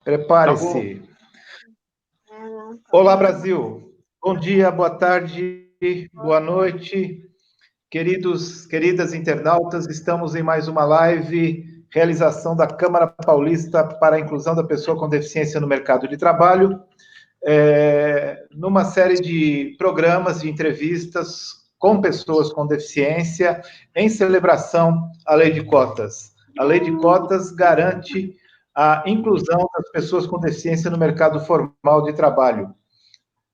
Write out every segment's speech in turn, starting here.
Tá bom. Prepare-se. Olá, Brasil. Bom dia, boa tarde, boa noite. Queridas internautas, estamos em mais uma live, realização da Câmara Paulista para a Inclusão da Pessoa com Deficiência no Mercado de Trabalho, numa série de programas, de entrevistas com pessoas com deficiência, em celebração à Lei de Cotas. A Lei de Cotas garante a inclusão das pessoas com deficiência no mercado formal de trabalho.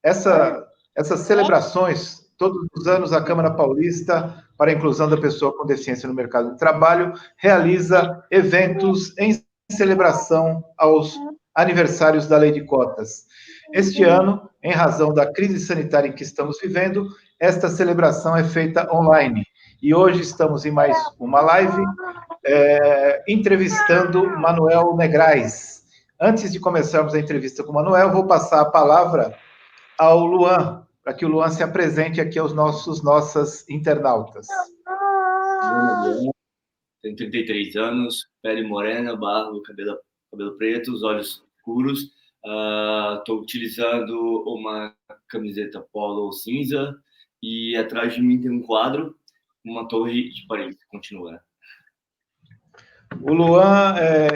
Essas celebrações, todos os anos, a Câmara Paulista, para a inclusão da pessoa com deficiência no mercado de trabalho, realiza eventos em celebração aos aniversários da Lei de Cotas. Este ano, em razão da crise sanitária em que estamos vivendo, esta celebração é feita online. E hoje estamos em mais uma live, entrevistando Manuel Negrais. Antes de começarmos a entrevista com o Manuel, vou passar a palavra ao Luan, para que o Luan se apresente aqui aos nossas internautas. Tenho 33 anos, pele morena, barba, cabelo preto, os olhos escuros. Estou utilizando uma camiseta polo cinza e atrás de mim tem um quadro, uma torre de Paris. Continua, né? O Luan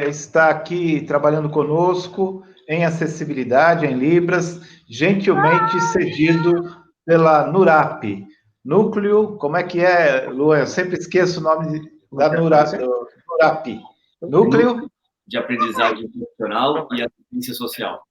está aqui trabalhando conosco em acessibilidade, em Libras, gentilmente cedido pela NURAP. Núcleo, como é que é, Luan? Eu sempre esqueço o nome da NURAP. Núcleo de Aprendizagem Profissional e Assistência Social.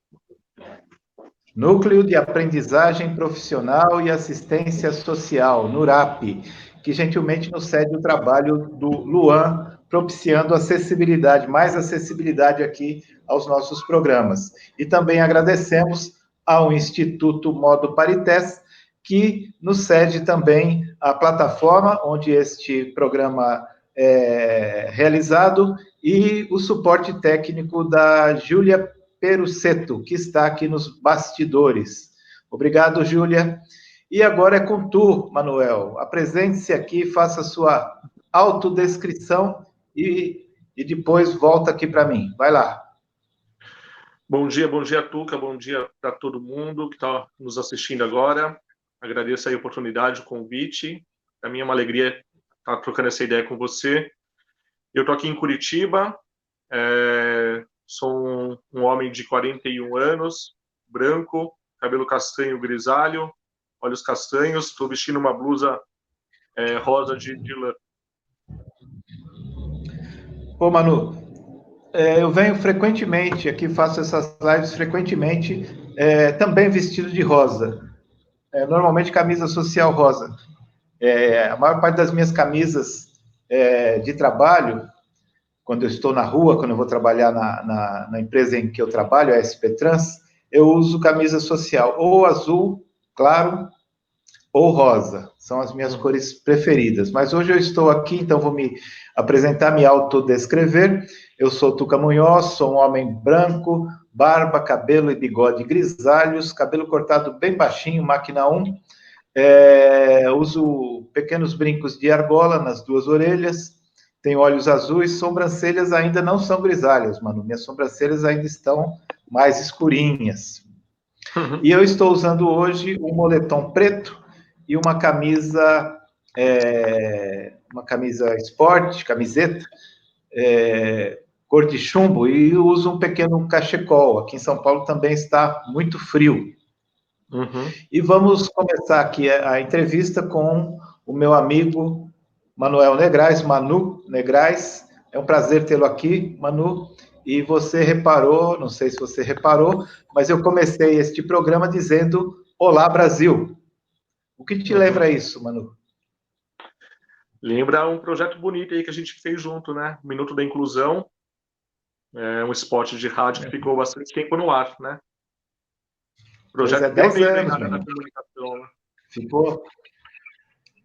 Núcleo de Aprendizagem Profissional e Assistência Social, NURAP, que gentilmente nos cede o trabalho do Luan, propiciando acessibilidade, mais acessibilidade aqui aos nossos programas. E também agradecemos ao Instituto Modo Parités, que nos cede também a plataforma onde este programa é realizado e o suporte técnico da Júlia Perucetto, que está aqui nos bastidores. Obrigado, Júlia. E agora é com tu, Manuel. Apresente-se aqui, faça sua autodescrição e depois volta aqui para mim. Vai lá. Bom dia, Tuca, bom dia para todo mundo que está nos assistindo agora. Agradeço aí a oportunidade, o convite. Para mim é uma alegria estar trocando essa ideia com você. Eu estou aqui em Curitiba, sou um homem de 41 anos, branco, cabelo castanho grisalho, olhos castanhos, estou vestindo uma blusa rosa de lã. Ô, Manu, eu venho frequentemente aqui, faço essas lives frequentemente, também vestido de rosa. Normalmente camisa social rosa. A maior parte das minhas camisas de trabalho, quando eu estou na rua, quando eu vou trabalhar na empresa em que eu trabalho, a SP Trans, eu uso camisa social ou azul, claro, ou rosa. São as minhas cores preferidas. Mas hoje eu estou aqui, então vou me apresentar, me autodescrever. Eu sou Tuca Munhoz, sou um homem branco, barba, cabelo e bigode grisalhos, cabelo cortado bem baixinho, máquina 1. Uso pequenos brincos de argola nas duas orelhas, tenho olhos azuis, sobrancelhas ainda não são grisalhas, mano. Minhas sobrancelhas ainda estão mais escurinhas. E eu estou usando hoje um moletom preto e uma camisa esporte, camiseta, cor de chumbo, e uso um pequeno cachecol. Aqui em São Paulo também está muito frio. E vamos começar aqui a entrevista com o meu amigo Manuel Negrais, Manu Negrais. É um prazer tê-lo aqui, Manu. E você reparou, não sei se você reparou, mas eu comecei este programa dizendo Olá, Brasil. O que te lembra isso, Manu? Lembra um projeto bonito aí que a gente fez junto, né? Minuto da Inclusão. Um spot de rádio que ficou bastante tempo no ar, né? Projeto 10 anos, na comunicação, né?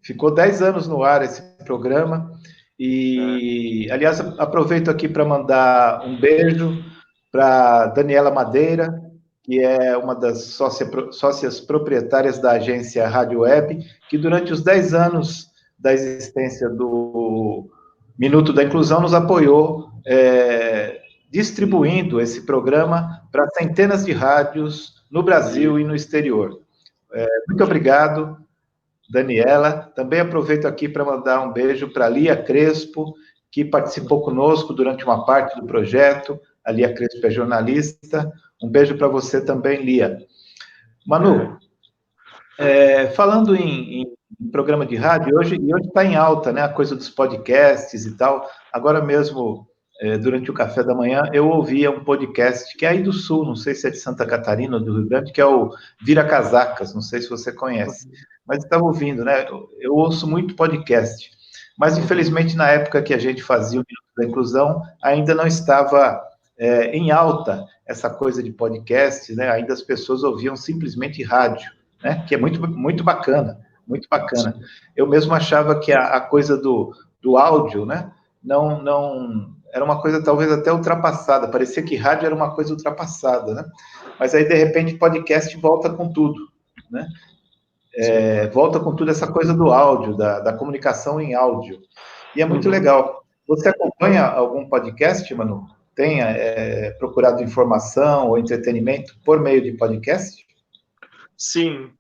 Ficou 10 anos no ar esse programa. E, aliás, aproveito aqui para mandar um beijo para Daniela Madeira, que é uma das sócias proprietárias da agência Rádio Web, que durante os 10 anos da existência do Minuto da Inclusão nos apoiou distribuindo esse programa para centenas de rádios no Brasil e no exterior. Muito obrigado, Daniela. Também aproveito aqui para mandar um beijo para a Lia Crespo, que participou conosco durante uma parte do projeto. A Lia Crespo é jornalista. Um beijo para você também, Lia. Manu, falando em programa de rádio, hoje está em alta, né, a coisa dos podcasts e tal. Agora mesmo, durante o café da manhã, eu ouvia um podcast que é aí do Sul, não sei se é de Santa Catarina ou do Rio Grande, que é o Vira Casacas, não sei se você conhece, mas estava ouvindo, né? Eu ouço muito podcast, mas infelizmente na época que a gente fazia o Minuto da Inclusão, ainda não estava em alta essa coisa de podcast, né? Ainda as pessoas ouviam simplesmente rádio, né? Que é muito, muito bacana, muito bacana. Eu mesmo achava que a coisa do áudio, né? Não era uma coisa talvez até ultrapassada, parecia que rádio era uma coisa ultrapassada, né? Mas aí, de repente, podcast volta com tudo, né? Volta com tudo essa coisa do áudio, da comunicação em áudio. E é muito legal. Você acompanha algum podcast, Manu? Tenha procurado informação ou entretenimento por meio de podcast? Sim.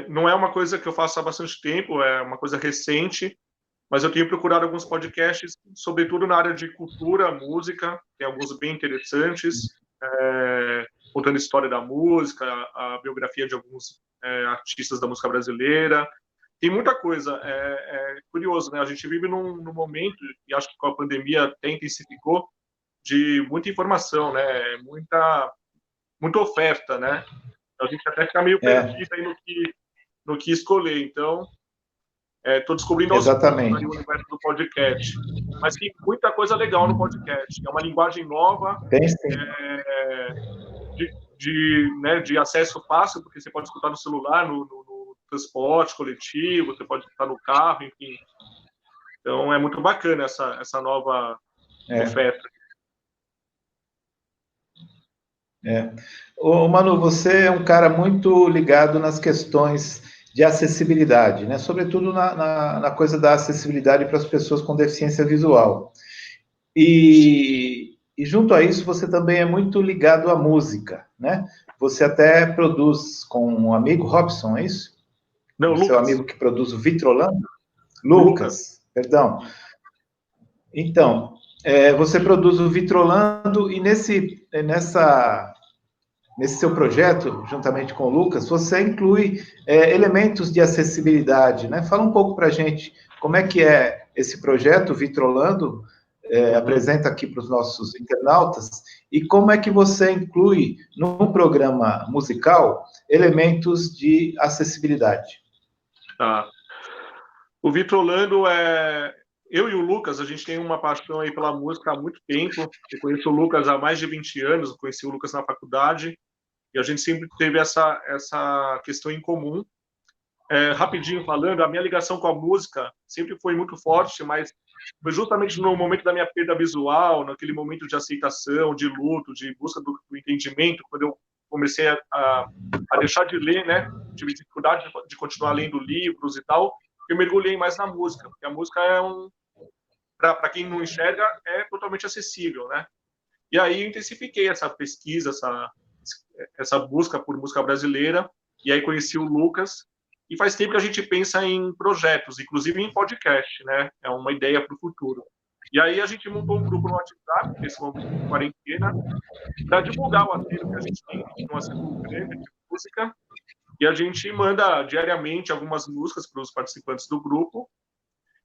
Não é uma coisa que eu faço há bastante tempo, é uma coisa recente, mas eu tenho procurado alguns podcasts, sobretudo na área de cultura, música, tem alguns bem interessantes, contando a história da música, a biografia de alguns artistas da música brasileira. Tem muita coisa. É curioso, né? A gente vive num momento, e acho que com a pandemia até intensificou, de muita informação, né? Muita oferta, né? A gente até fica meio perdido aí no que escolher. Então, estou descobrindo aos poucos o universo do podcast. Mas tem muita coisa legal no podcast. É uma linguagem nova, de acesso fácil, porque você pode escutar no celular, no transporte coletivo, você pode escutar no carro, enfim. Então, é muito bacana essa nova oferta. Ô, Manu, você é um cara muito ligado nas questões de acessibilidade, né? Sobretudo na coisa da acessibilidade para as pessoas com deficiência visual. E junto a isso, você também é muito ligado à música, né? Você até produz com um amigo, Robson, é isso? Não, o Lucas. Seu amigo que produz o Vitrolando? Lucas, perdão. Então, você produz o Vitrolando e nesse seu projeto, juntamente com o Lucas, você inclui elementos de acessibilidade, né? Fala um pouco para a gente como é que é esse projeto, Vitrolando, apresenta aqui para os nossos internautas, e como é que você inclui num programa musical elementos de acessibilidade. Tá. O Vitrolando eu e o Lucas, a gente tem uma paixão aí pela música há muito tempo. Eu conheço o Lucas há mais de 20 anos, eu conheci o Lucas na faculdade, e a gente sempre teve essa questão em comum. Rapidinho falando, a minha ligação com a música sempre foi muito forte, mas foi justamente no momento da minha perda visual, naquele momento de aceitação, de luto, de busca do entendimento, quando eu comecei a deixar de ler, né? Tive dificuldade de continuar lendo livros e tal, eu mergulhei mais na música, porque a música para quem não enxerga, é totalmente acessível, né? E aí eu intensifiquei essa pesquisa, essa busca por música brasileira, e aí conheci o Lucas, e faz tempo que a gente pensa em projetos, inclusive em podcast, né? É uma ideia para o futuro. E aí a gente montou um grupo no WhatsApp, nesse momento de quarentena, para divulgar o acervo que a gente tem um acervo grande de música, e a gente manda diariamente algumas músicas para os participantes do grupo,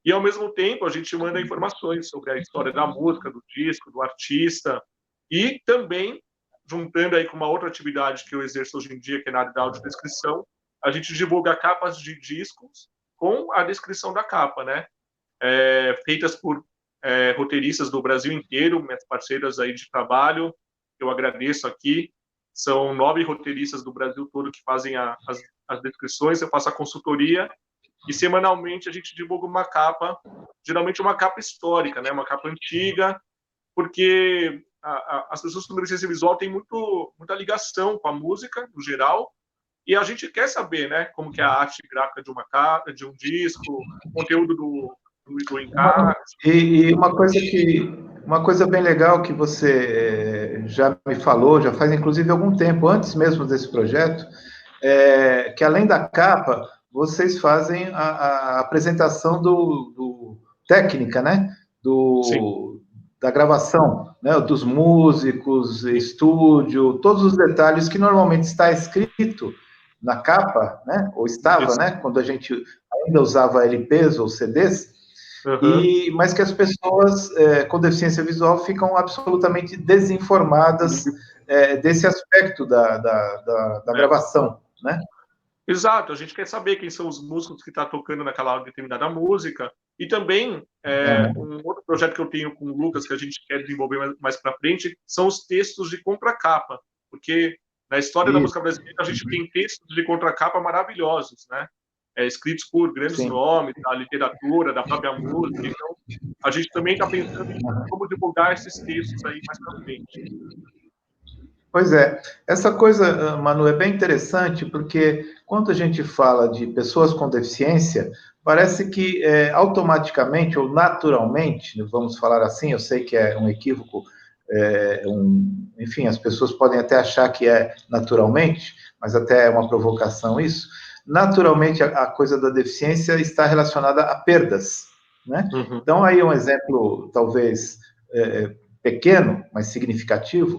e ao mesmo tempo a gente manda informações sobre a história da música, do disco, do artista, e também, juntando aí com uma outra atividade que eu exerço hoje em dia, que é na área da audiodescrição, a gente divulga capas de discos com a descrição da capa, né? Feitas por roteiristas do Brasil inteiro, minhas parceiras aí de trabalho, eu agradeço aqui. São 9 roteiristas do Brasil todo que fazem as descrições, eu faço a consultoria, e semanalmente a gente divulga uma capa, geralmente uma capa histórica, né? Uma capa antiga, porque as pessoas com deficiência visual têm muita ligação com a música, no geral, e a gente quer saber, né, como que é a arte gráfica de uma capa, de um disco, o conteúdo do encarte. E uma coisa bem legal que você já me falou, já faz inclusive algum tempo, antes mesmo desse projeto, é que além da capa, vocês fazem a apresentação do técnica, né? Sim. Da gravação, né? Dos músicos, estúdio, todos os detalhes que normalmente está escrito na capa, né? Ou estava, Isso. né? Quando a gente ainda usava LPs ou CDs, Uhum. mas que as pessoas com deficiência visual ficam absolutamente desinformadas desse aspecto da É. gravação, né? Exato, a gente quer saber quem são os músicos que estão tocando naquela determinada música. E também, um outro projeto que eu tenho com o Lucas, que a gente quer desenvolver mais para frente, são os textos de contracapa. Porque na história da música brasileira, a gente tem textos de contracapa maravilhosos, né? Escritos por grandes Sim. nomes da literatura, da própria música. Então, a gente também está pensando em como divulgar esses textos aí mais para frente. Pois é, essa coisa, Manu, é bem interessante, porque quando a gente fala de pessoas com deficiência, parece que automaticamente ou naturalmente, vamos falar assim, eu sei que é um equívoco, enfim, as pessoas podem até achar que é naturalmente, mas até é uma provocação isso, naturalmente a coisa da deficiência está relacionada a perdas, né? Uhum. Então, aí um exemplo, talvez, pequeno, mas significativo,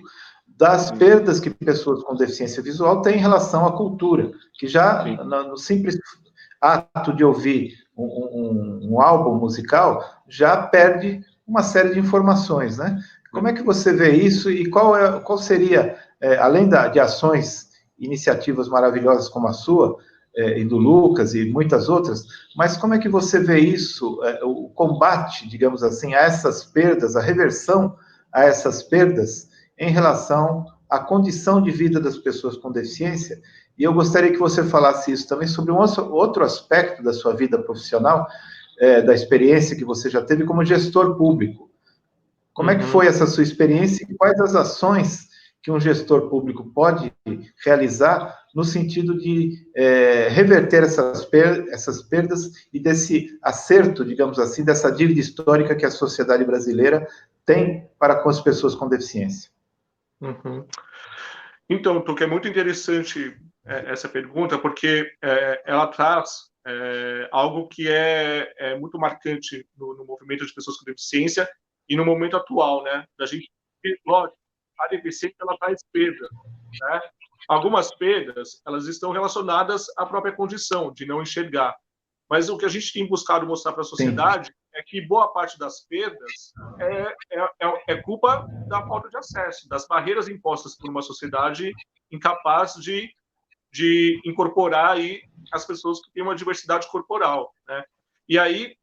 das perdas que pessoas com deficiência visual têm em relação à cultura, que já no simples ato de ouvir um álbum musical já perde uma série de informações, né? Como é que você vê isso e qual seria, além de ações, iniciativas maravilhosas como a sua, e do Lucas e muitas outras, mas como é que você vê isso, o combate, digamos assim, a essas perdas, a reversão a essas perdas em relação à condição de vida das pessoas com deficiência? E eu gostaria que você falasse isso também sobre um outro aspecto da sua vida profissional, da experiência que você já teve como gestor público. Como é que foi essa sua experiência e quais as ações que um gestor público pode realizar no sentido de reverter essas perdas e desse acerto, digamos assim, dessa dívida histórica que a sociedade brasileira tem para com as pessoas com deficiência? Uhum. Então, Tuca, é muito interessante essa pergunta, porque ela traz algo que é muito marcante no movimento de pessoas com deficiência e no momento atual, né? Da gente, lógico, a deficiência ela traz perdas, né? Algumas perdas elas estão relacionadas à própria condição de não enxergar, mas o que a gente tem buscado mostrar para a Sim. sociedade é que boa parte das perdas é culpa da falta de acesso, das barreiras impostas por uma sociedade incapaz de incorporar aí as pessoas que têm uma diversidade corporal, né? E aí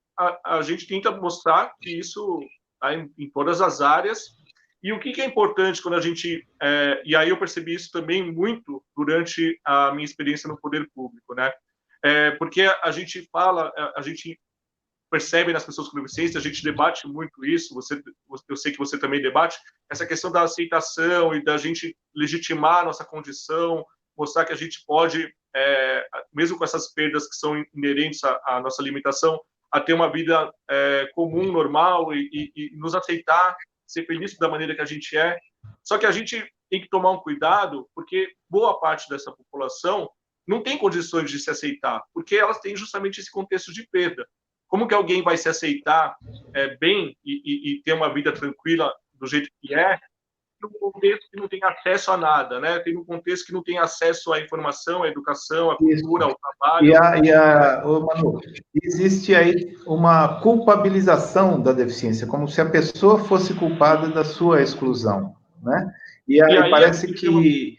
a gente tenta mostrar que isso tá em todas as áreas. E o que é importante quando a gente... e aí eu percebi isso também muito durante a minha experiência no poder público, né? Porque a gente fala, a gente percebe nas pessoas com deficiência, a gente debate muito isso, eu sei que você também debate, essa questão da aceitação e da gente legitimar a nossa condição, mostrar que a gente pode, mesmo com essas perdas que são inerentes à nossa limitação, a ter uma vida comum, normal e nos aceitar, ser feliz da maneira que a gente é. Só que a gente tem que tomar um cuidado, porque boa parte dessa população não tem condições de se aceitar, porque elas têm justamente esse contexto de perda. Como que alguém vai se aceitar bem e ter uma vida tranquila do jeito que é, num contexto que não tem acesso a nada, né? Tem um contexto que não tem acesso à informação, à educação, à cultura, ao trabalho. Manu, existe aí uma culpabilização da deficiência, como se a pessoa fosse culpada da sua exclusão, né? E aí aí parece que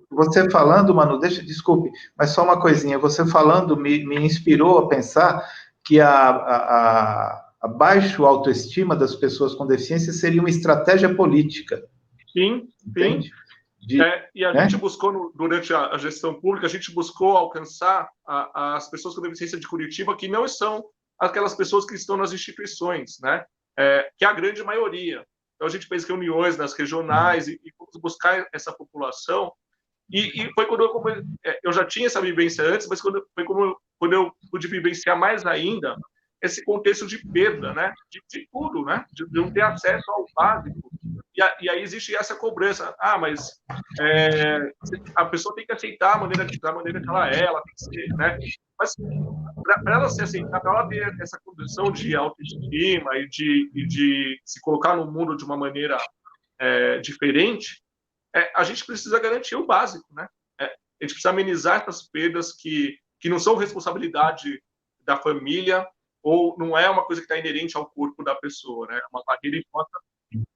você falando, Manu, desculpe, mas só uma coisinha, você falando me inspirou a pensar que a baixa autoestima das pessoas com deficiência seria uma estratégia política. Sim, entende? sim. E a gente buscou, durante a gestão pública, a gente buscou alcançar as pessoas com deficiência de Curitiba, que não são aquelas pessoas que estão nas instituições, né? Que é a grande maioria. Então, a gente fez reuniões nas regionais e fomos buscar essa população. E foi quando eu já tinha essa vivência antes, mas quando eu pude vivenciar mais ainda esse contexto de perda, né? De tudo, né? De não ter acesso ao básico. E aí existe essa cobrança. Mas a pessoa tem que aceitar da maneira que ela tem que ser, né? Mas para ela se aceitar, para ela ter essa condição de autoestima e de se colocar no mundo de uma maneira diferente, a gente precisa garantir o básico, né? A gente precisa amenizar essas perdas que não são responsabilidade da família ou não é uma coisa que está inerente ao corpo da pessoa, né? É uma barreira imposta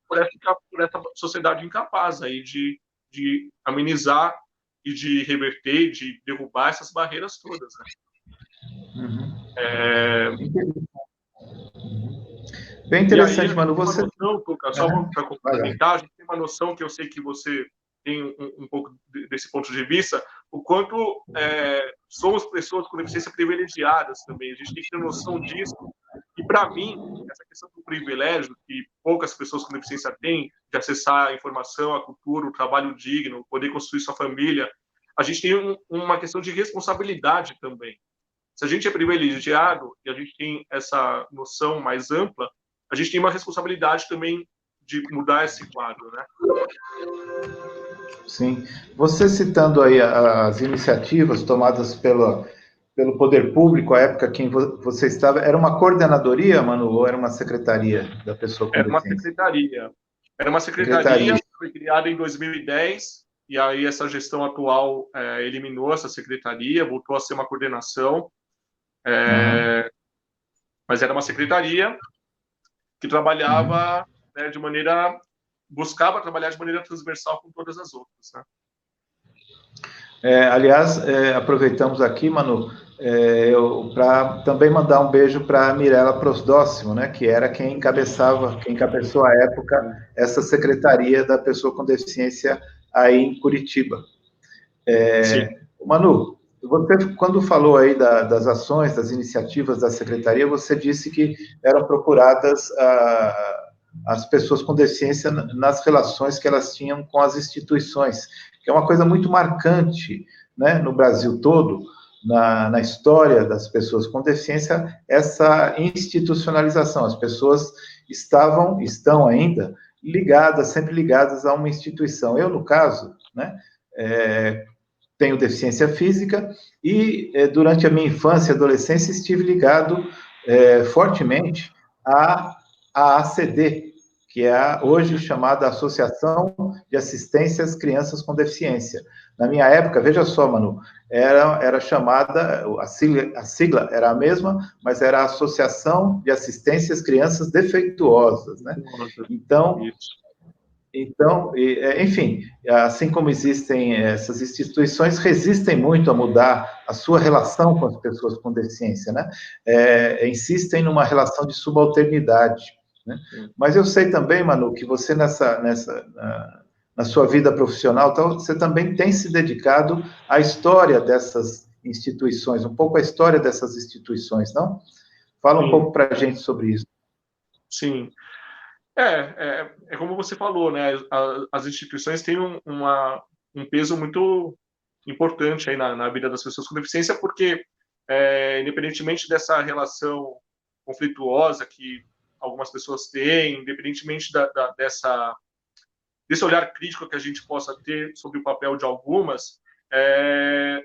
por essa sociedade incapaz aí de amenizar e de reverter, de derrubar essas barreiras todas, né? Bem interessante, Manu. Você noção, Tuca, só para complementar, a gente tem uma noção que eu sei que você tem um pouco desse ponto de vista, o quanto somos pessoas com deficiência privilegiadas também. A gente tem que ter noção disso. E, para mim, essa questão do privilégio, que poucas pessoas com deficiência têm, de acessar a informação, a cultura, o trabalho digno, poder construir sua família, a gente tem uma questão de responsabilidade também. Se a gente é privilegiado e a gente tem essa noção mais ampla, a gente tem uma responsabilidade também de mudar esse quadro, né? Sim. Você citando aí as iniciativas tomadas pelo poder público, à época que você estava, era uma coordenadoria, Manu, ou era uma secretaria da pessoa com deficiência? Era uma secretaria, foi criada em 2010, e aí essa gestão atual eliminou essa secretaria, voltou a ser uma coordenação, mas era uma secretaria que trabalhava buscava trabalhar de maneira transversal com todas as outras, né? Aliás, aproveitamos aqui, Manu, para também mandar um beijo para a Mirella Prosdóximo, né, que era quem encabeçou à época essa secretaria da pessoa com deficiência aí em Curitiba. Manu, você, quando falou aí das ações, das iniciativas da secretaria, você disse que eram procuradas as pessoas com deficiência nas relações que elas tinham com as instituições, que é uma coisa muito marcante, né, no Brasil todo, na história das pessoas com deficiência, essa institucionalização. As pessoas estão ainda sempre ligadas a uma instituição. Eu, no caso, né, tenho deficiência física e, durante a minha infância e adolescência, estive ligado fortemente à AACD, que é hoje chamada Associação de Assistência às Crianças com Deficiência. Na minha época, veja só, Manu, era chamada, a sigla era a mesma, mas era a Associação de Assistência às Crianças Defeituosas, né? Então, enfim, assim como existem essas instituições, resistem muito a mudar a sua relação com as pessoas com deficiência, né? Insistem numa relação de subalternidade, né? Mas eu sei também, Manu, que você na sua vida profissional, então, você também tem se dedicado à história dessas instituições, um pouco à história dessas instituições, não? Fala um pouco para a gente sobre isso. Sim. É como você falou, né? As instituições têm um peso muito importante aí na vida das pessoas com deficiência, porque, independentemente dessa relação conflituosa que algumas pessoas têm, independentemente desse olhar crítico que a gente possa ter sobre o papel de algumas,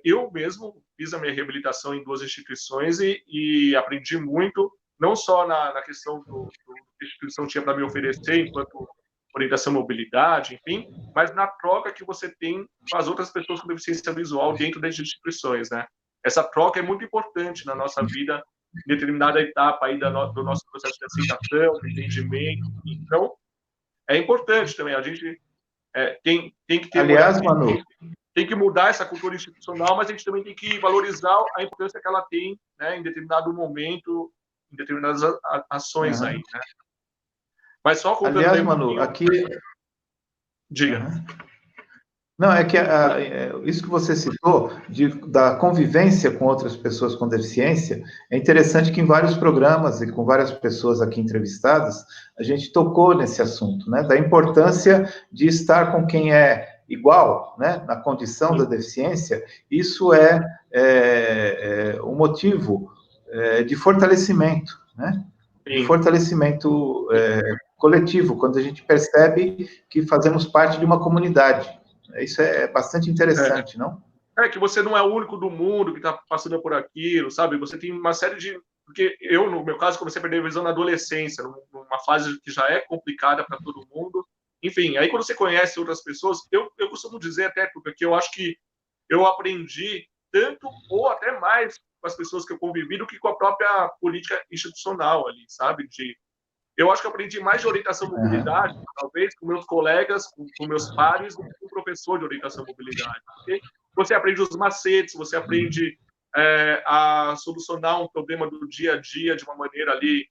eu mesmo fiz a minha reabilitação em 2 instituições e aprendi muito, não só na questão do que a instituição tinha para me oferecer enquanto orientação e mobilidade, enfim, mas na troca que você tem com as outras pessoas com deficiência visual dentro das instituições, né? Essa troca é muito importante na nossa vida, em determinada etapa aí do nosso processo de aceitação, de entendimento. Então, é importante também, a gente tem que ter... Aliás, Manu... Tem que mudar essa cultura institucional, mas a gente também tem que valorizar a importância que ela tem, né, em determinado momento, em determinadas ações aí, né? Mas só contando... Aliás, Manu, aqui... Diga. Não, é que isso que você citou, da convivência com outras pessoas com deficiência, é interessante que em vários programas e com várias pessoas aqui entrevistadas, a gente tocou nesse assunto, né? Da importância de estar com quem é igual, né? Na condição da deficiência. Isso é um motivo de fortalecimento, né? Sim. De fortalecimento coletivo, quando a gente percebe que fazemos parte de uma comunidade. Isso é bastante interessante, não? Que você não é o único do mundo que está passando por aquilo, sabe? Você tem uma série de... Porque eu, no meu caso, comecei a perder a visão na adolescência, numa fase que já é complicada para todo mundo. Enfim, aí quando você conhece outras pessoas, eu costumo dizer até, porque eu acho que eu aprendi tanto ou até mais com as pessoas que eu convivi do que com a própria política institucional ali, sabe? Eu acho que eu aprendi mais de orientação à mobilidade, talvez, com meus colegas, com meus pares, do que com o professor de orientação à mobilidade. Porque você aprende os macetes, você aprende a solucionar um problema do dia a dia de uma maneira ali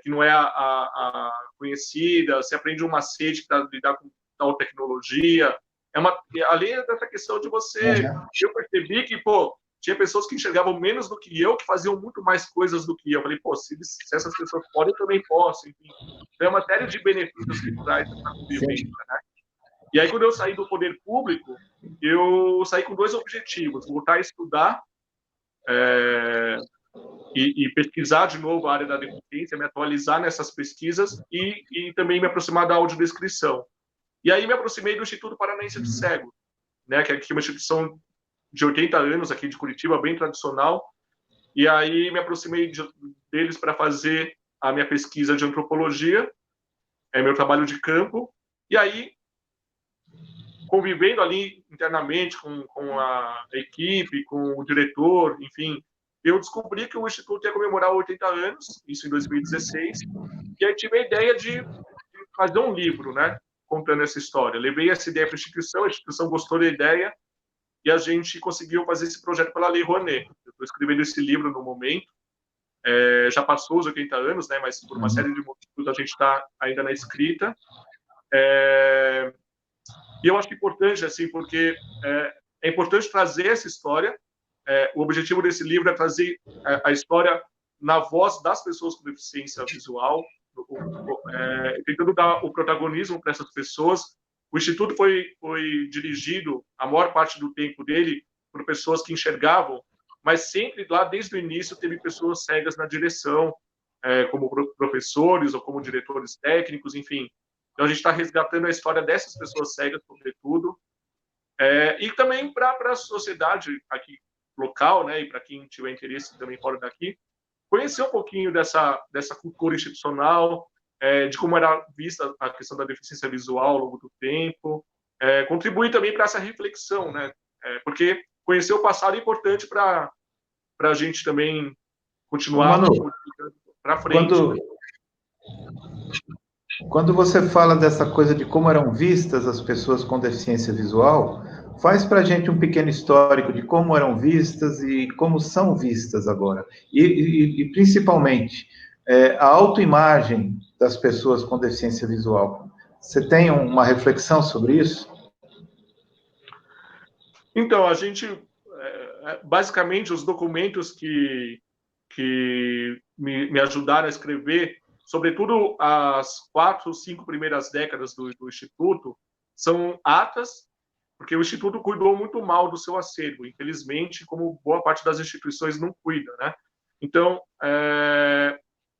que não é a conhecida, você aprende um macete para lidar com tal tecnologia. Além dessa questão de você... Eu percebi que, tinha pessoas que enxergavam menos do que eu, que faziam muito mais coisas do que eu. Eu falei, se essas pessoas podem, eu também posso. Enfim, então, é uma série de benefícios que traz essa convivência, né? E aí, quando eu saí do poder público, eu saí com 2 objetivos: voltar a estudar e pesquisar de novo a área da deficiência, me atualizar nessas pesquisas e também me aproximar da audiodescrição. E aí me aproximei do Instituto Paranaense de Cegos, né, que é uma instituição de 80 anos aqui de Curitiba, bem tradicional, e aí me aproximei deles para fazer a minha pesquisa de antropologia, meu trabalho de campo, e aí, convivendo ali internamente com a equipe, com o diretor, enfim, eu descobri que o Instituto ia comemorar 80 anos, isso em 2016, e aí tive a ideia de fazer um livro, né, contando essa história. Levei essa ideia para a instituição gostou da ideia, e a gente conseguiu fazer esse projeto pela Lei Rouanet. Eu estou escrevendo esse livro no momento, já passou os 80 anos, né, mas por uma série de motivos a gente está ainda na escrita. E eu acho importante, assim, porque é importante trazer essa história. O objetivo desse livro é trazer a história na voz das pessoas com deficiência visual, tentando dar o protagonismo para essas pessoas. O Instituto foi dirigido, a maior parte do tempo dele, por pessoas que enxergavam, mas sempre lá, desde o início, teve pessoas cegas na direção, como professores ou como diretores técnicos, enfim. Então, a gente está resgatando a história dessas pessoas cegas, sobretudo, e também para a sociedade aqui local, né, e para quem tiver interesse também fora daqui, conhecer um pouquinho dessa cultura institucional, de como era vista a questão da deficiência visual ao longo do tempo, contribuir também para essa reflexão, né? Porque conhecer o passado é importante para a gente também continuar para frente. Quando você fala dessa coisa de como eram vistas as pessoas com deficiência visual, faz para a gente um pequeno histórico de como eram vistas e como são vistas agora. E principalmente, a autoimagem das pessoas com deficiência visual. Você tem uma reflexão sobre isso? Então, a gente, basicamente, os documentos que me ajudaram a escrever, sobretudo as 4 ou 5 primeiras décadas do Instituto, são atas, porque o Instituto cuidou muito mal do seu acervo, infelizmente, como boa parte das instituições não cuida, né? Então,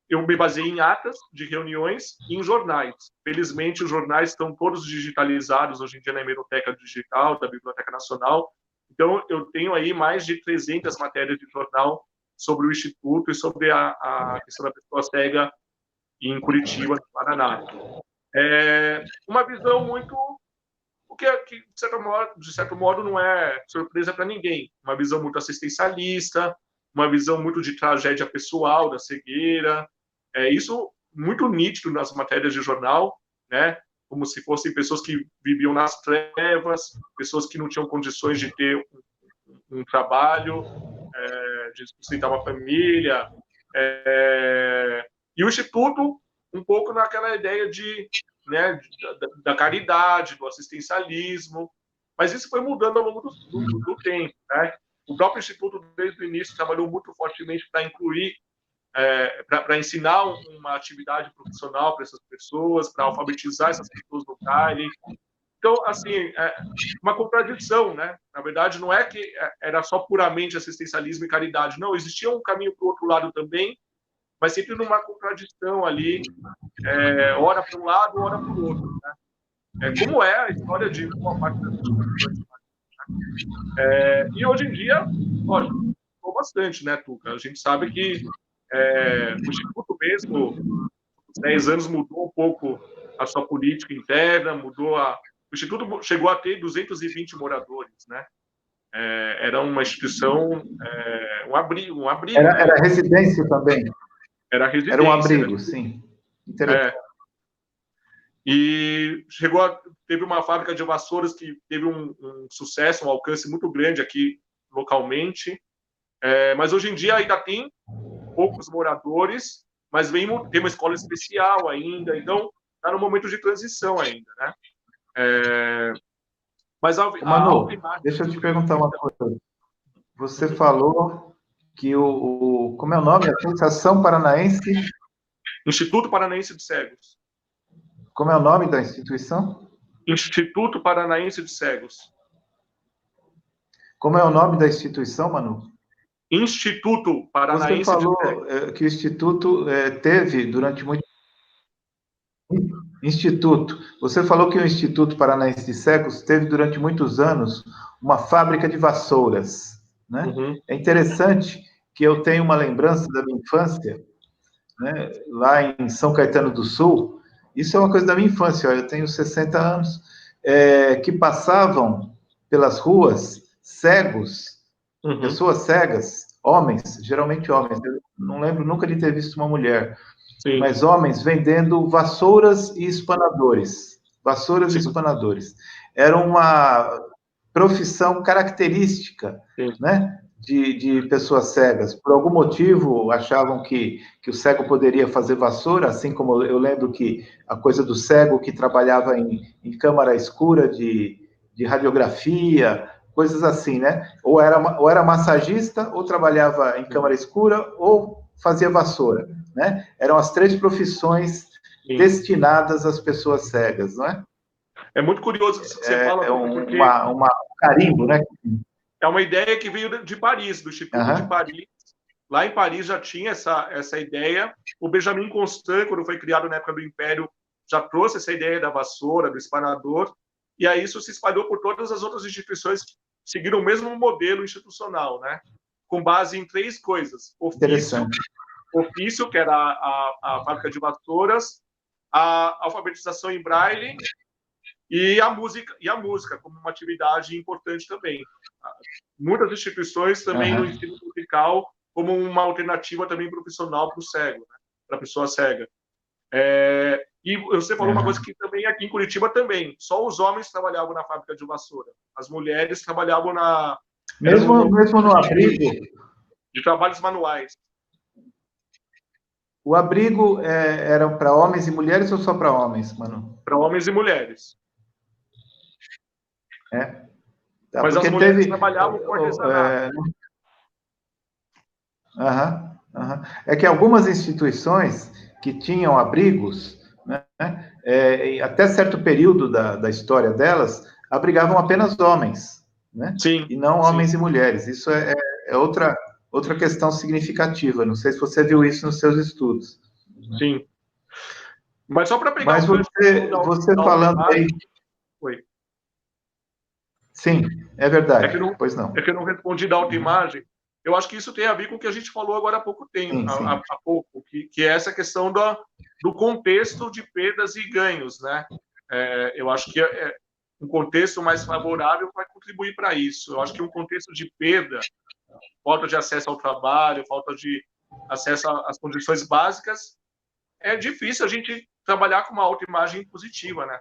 eu me baseei em atas de reuniões e em jornais. Felizmente, os jornais estão todos digitalizados hoje em dia na hemeroteca digital da Biblioteca Nacional. Então, eu tenho aí mais de 300 matérias de jornal sobre o Instituto e sobre a questão da pessoa cega em Curitiba, no Paraná. Uma visão muito... O que de certo modo, não é surpresa para ninguém. Uma visão muito assistencialista, uma visão muito de tragédia pessoal, da cegueira. Isso muito nítido nas matérias de jornal, né? Como se fossem pessoas que viviam nas trevas, pessoas que não tinham condições de ter um trabalho, de sustentar uma família. E o Instituto, um pouco naquela ideia né, da caridade, do assistencialismo, mas isso foi mudando ao longo do tempo, né? O próprio Instituto, desde o início, trabalhou muito fortemente para incluir, para ensinar uma atividade profissional para essas pessoas, para alfabetizar essas pessoas no Braille. Então, assim, uma contradição, né? Na verdade, não é que era só puramente assistencialismo e caridade, não, existia um caminho para o outro lado também, mas sempre numa contradição ali, ora para um lado, ora para o outro, né? Como é a história de boa parte das instituições. E hoje em dia, lógico, mudou bastante, né, Tuca? A gente sabe que o Instituto mesmo, nos 10 anos, mudou um pouco a sua política interna, o Instituto chegou a ter 220 moradores, né? Era uma instituição, um abrigo, Era né? residência também. Era residência. Era um abrigo, sim. Interessante. E teve uma fábrica de vassouras que teve um sucesso, um alcance muito grande aqui localmente, mas hoje em dia ainda tem poucos moradores, mas tem uma escola especial ainda, então está no momento de transição ainda, né? Mas Manu, deixa eu te perguntar uma coisa. Você falou que como é o nome? Associação Paranaense... Instituto Paranaense de Cegos. Como é o nome da instituição? Instituto Paranaense de Cegos. Como é o nome da instituição, Manu? Instituto Paranaense de Cegos. Você falou que o Instituto teve durante muito... Instituto. Você falou que o Instituto Paranaense de Cegos teve durante muitos anos uma fábrica de vassouras, né? Uhum. É interessante que eu tenho uma lembrança da minha infância, né, lá em São Caetano do Sul. Isso é uma coisa da minha infância, eu tenho 60 anos, que passavam pelas ruas cegos, pessoas cegas, homens, geralmente homens, eu não lembro nunca de ter visto uma mulher, sim, mas homens vendendo vassouras e espanadores. Vassouras, sim, e espanadores. Era uma profissão característica, sim, né, de pessoas cegas. Por algum motivo, achavam que o cego poderia fazer vassoura, assim como eu lembro que a coisa do cego que trabalhava em câmara escura de radiografia, coisas assim, né? Ou era massagista, ou trabalhava em câmara escura, ou fazia vassoura, né? Eram as 3 profissões, sim, destinadas às pessoas cegas, não é? É muito curioso isso que você fala, porque um carimbo, né? É uma ideia que veio de Paris, do Instituto de Paris. Lá em Paris já tinha essa ideia. O Benjamin Constant, quando foi criado na época do Império, já trouxe essa ideia da vassoura, do espanador, e aí isso se espalhou por todas as outras instituições que seguiram o mesmo modelo institucional, né? Com base em 3 coisas: ofício, que era a fábrica de vassouras, a alfabetização em braille e a música como uma atividade importante também. Muitas instituições também no ensino musical como uma alternativa também profissional para o cego, né? Para a pessoa cega. E você falou uma coisa que também aqui em Curitiba também, só os homens trabalhavam na fábrica de vassoura, as mulheres trabalhavam mesmo no abrigo de trabalhos manuais. O abrigo era para homens e mulheres ou só para homens, Manu? Para homens e mulheres. Tá, mas as mulheres trabalhavam com artesanato. É que algumas instituições que tinham abrigos, né, até certo período da história delas, abrigavam apenas homens, né? Sim, e não homens, sim, e mulheres. Isso é outra questão significativa. Não sei se você viu isso nos seus estudos. Sim. Mas só para pegar... Mas você falando aí... Oi. Sim, é verdade. Pois não. É que eu não respondi da autoimagem. Eu acho que isso tem a ver com o que a gente falou agora há pouco tempo, sim, há pouco, que é essa questão do contexto de perdas e ganhos, né? Eu acho que um contexto mais favorável vai contribuir para isso. Eu acho que um contexto de perda, falta de acesso ao trabalho, falta de acesso às condições básicas, é difícil a gente trabalhar com uma autoimagem positiva, né?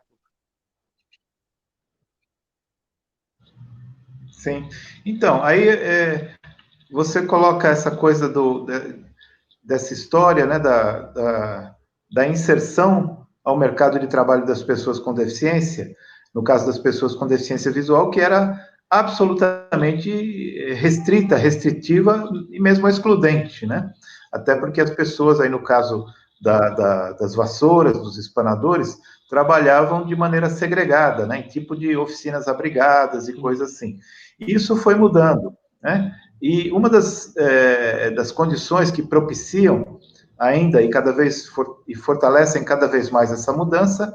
Sim. Então, aí você coloca essa coisa dessa história, né, da inserção ao mercado de trabalho das pessoas com deficiência, no caso das pessoas com deficiência visual, que era absolutamente restritiva e mesmo excludente, né? Até porque as pessoas, aí no caso das vassouras, dos espanadores, trabalhavam de maneira segregada, né, em tipo de oficinas abrigadas e coisas assim. E isso foi mudando, né? E uma das condições que propiciam ainda e cada vez e fortalecem cada vez mais essa mudança,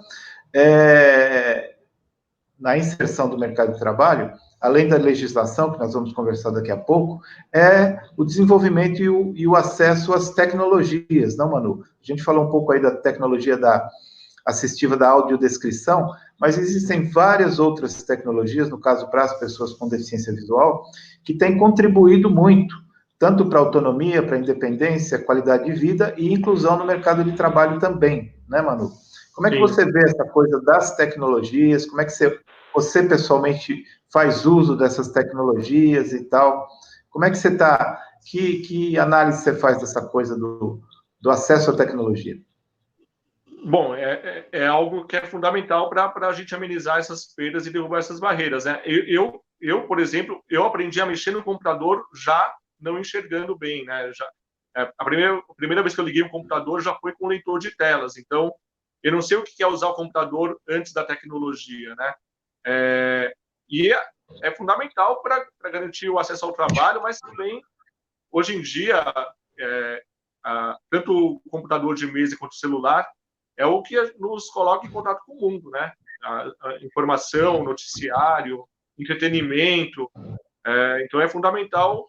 na inserção do mercado de trabalho, além da legislação, que nós vamos conversar daqui a pouco, é o desenvolvimento e o acesso às tecnologias, não, Manu? A gente falou um pouco aí da tecnologia assistiva da audiodescrição, mas existem várias outras tecnologias, no caso para as pessoas com deficiência visual, que têm contribuído muito, tanto para a autonomia, para a independência, qualidade de vida e inclusão no mercado de trabalho também, né, Manu? Como é que você vê essa coisa das tecnologias? Como é que você pessoalmente faz uso dessas tecnologias e tal? Como é que você está? Que análise você faz dessa coisa do acesso à tecnologia? Bom, é algo que é fundamental para a gente amenizar essas perdas e derrubar essas barreiras, né? Eu, por exemplo, eu aprendi a mexer no computador já não enxergando bem, né? A primeira vez que eu liguei um computador já foi com leitor de telas, então eu não sei o que é usar o computador antes da tecnologia, né? E é fundamental para garantir o acesso ao trabalho, mas também, hoje em dia, tanto o computador de mesa quanto o celular é o que nos coloca em contato com o mundo, né? A informação, noticiário, entretenimento. Então, é fundamental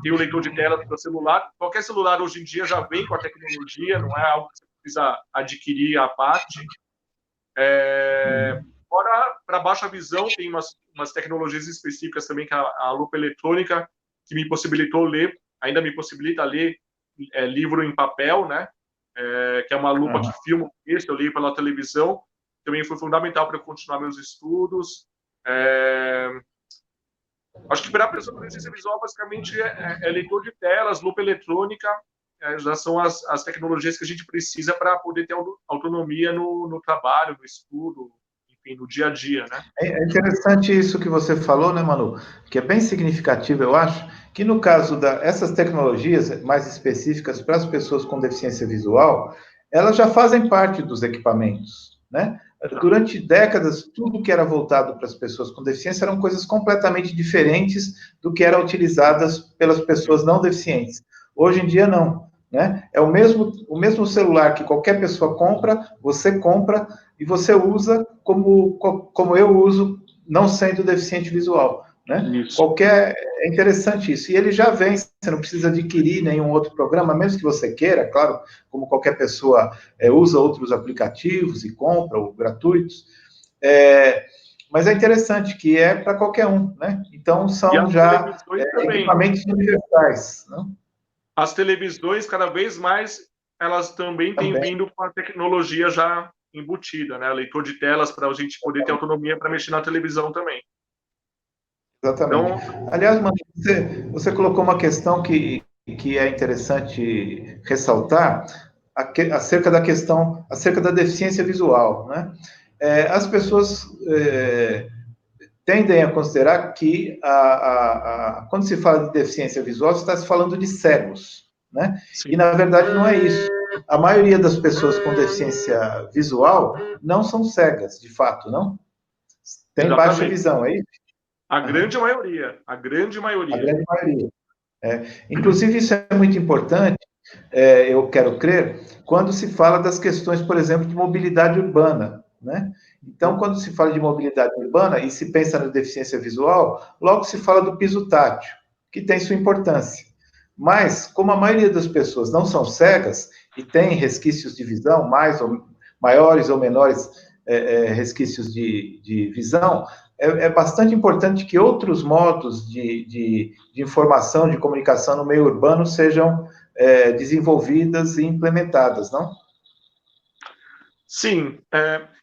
ter o leitor de tela para o celular. Qualquer celular, hoje em dia, já vem com a tecnologia, não é algo que você precisa adquirir à parte. Fora, para baixa visão, tem umas tecnologias específicas também, que a lupa eletrônica, que me possibilitou ler, ainda me possibilita ler livro em papel, né? Que é uma lupa que filma o texto, eu leio pela televisão. Também foi fundamental para eu continuar meus estudos. Acho que para a pessoa com deficiência visual, basicamente, é leitor de telas, lupa eletrônica, já são as tecnologias que a gente precisa para poder ter autonomia no trabalho, no estudo, enfim, no dia a dia, né? É interessante isso que você falou, né, Manu? Que é bem significativo, eu acho, que no caso dessas tecnologias mais específicas para as pessoas com deficiência visual, elas já fazem parte dos equipamentos, né? Durante décadas, tudo que era voltado para as pessoas com deficiência eram coisas completamente diferentes do que eram utilizadas pelas pessoas não deficientes. Hoje em dia, não, né? É o mesmo celular que qualquer pessoa compra, você compra e você usa como eu uso, não sendo deficiente visual, né? É interessante isso. E ele já vem, você não precisa adquirir nenhum outro programa, mesmo que você queira, claro, como qualquer pessoa usa outros aplicativos e compra, ou gratuitos. Mas é interessante que é para qualquer um, né? Então, são já equipamentos universais, não? As televisões, cada vez mais, elas também têm vindo com a tecnologia já embutida, né? Leitor de telas para a gente poder ter autonomia para mexer na televisão também. Exatamente. Então, aliás, mano, você colocou uma questão que é interessante ressaltar acerca da deficiência visual, né? As pessoas tendem a considerar que quando se fala de deficiência visual, você está se falando de cegos, né? Sim. E, na verdade, não é isso. A maioria das pessoas com deficiência visual não são cegas, de fato, não? Tem baixa visão, é isso? A grande maioria. A grande maioria. Inclusive, isso é muito importante, eu quero crer, quando se fala das questões, por exemplo, de mobilidade urbana, né? Então, quando se fala de mobilidade urbana e se pensa na deficiência visual, logo se fala do piso tátil, que tem sua importância. Mas, como a maioria das pessoas não são cegas e tem resquícios de visão, maiores ou menores resquícios de visão, é bastante importante que outros modos de informação, de comunicação no meio urbano sejam desenvolvidas e implementadas, não? Sim.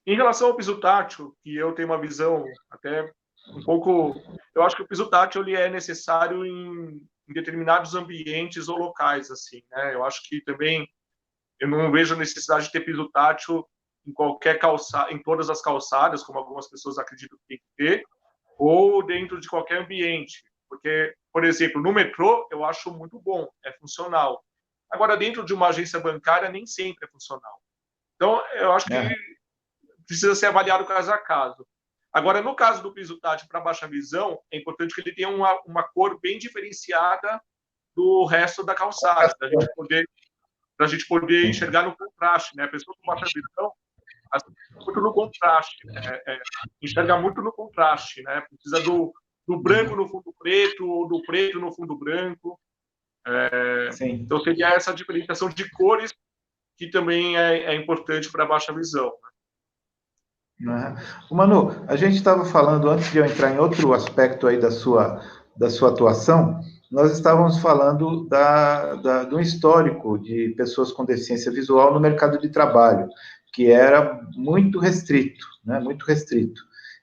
Em relação ao piso tátil, que eu tenho uma visão até um pouco... Eu acho que o piso tátil ele é necessário em determinados ambientes ou locais, assim, né? Eu acho que também eu não vejo a necessidade de ter piso tátil em qualquer calçada, em todas as calçadas, como algumas pessoas acreditam que tem que ter, ou dentro de qualquer ambiente. Porque, por exemplo, no metrô, eu acho muito bom, é funcional. Agora, dentro de uma agência bancária, nem sempre é funcional. Então, eu acho que precisa ser avaliado caso a caso. Agora, no caso do piso tátil para baixa visão, é importante que ele tenha uma cor bem diferenciada do resto da calçada, para a gente poder para a gente poder enxergar no contraste, né? A pessoa com baixa visão muito no contraste, enxerga muito no contraste, né? Precisa do branco no fundo preto, ou do preto no fundo branco. Então, seria essa diferenciação de cores que também é importante para a baixa visão. Né? Manu, a gente estava falando, antes de eu entrar em outro aspecto aí da sua atuação, nós estávamos falando do histórico de pessoas com deficiência visual no mercado de trabalho, que era muito restrito, né? Muito restrito.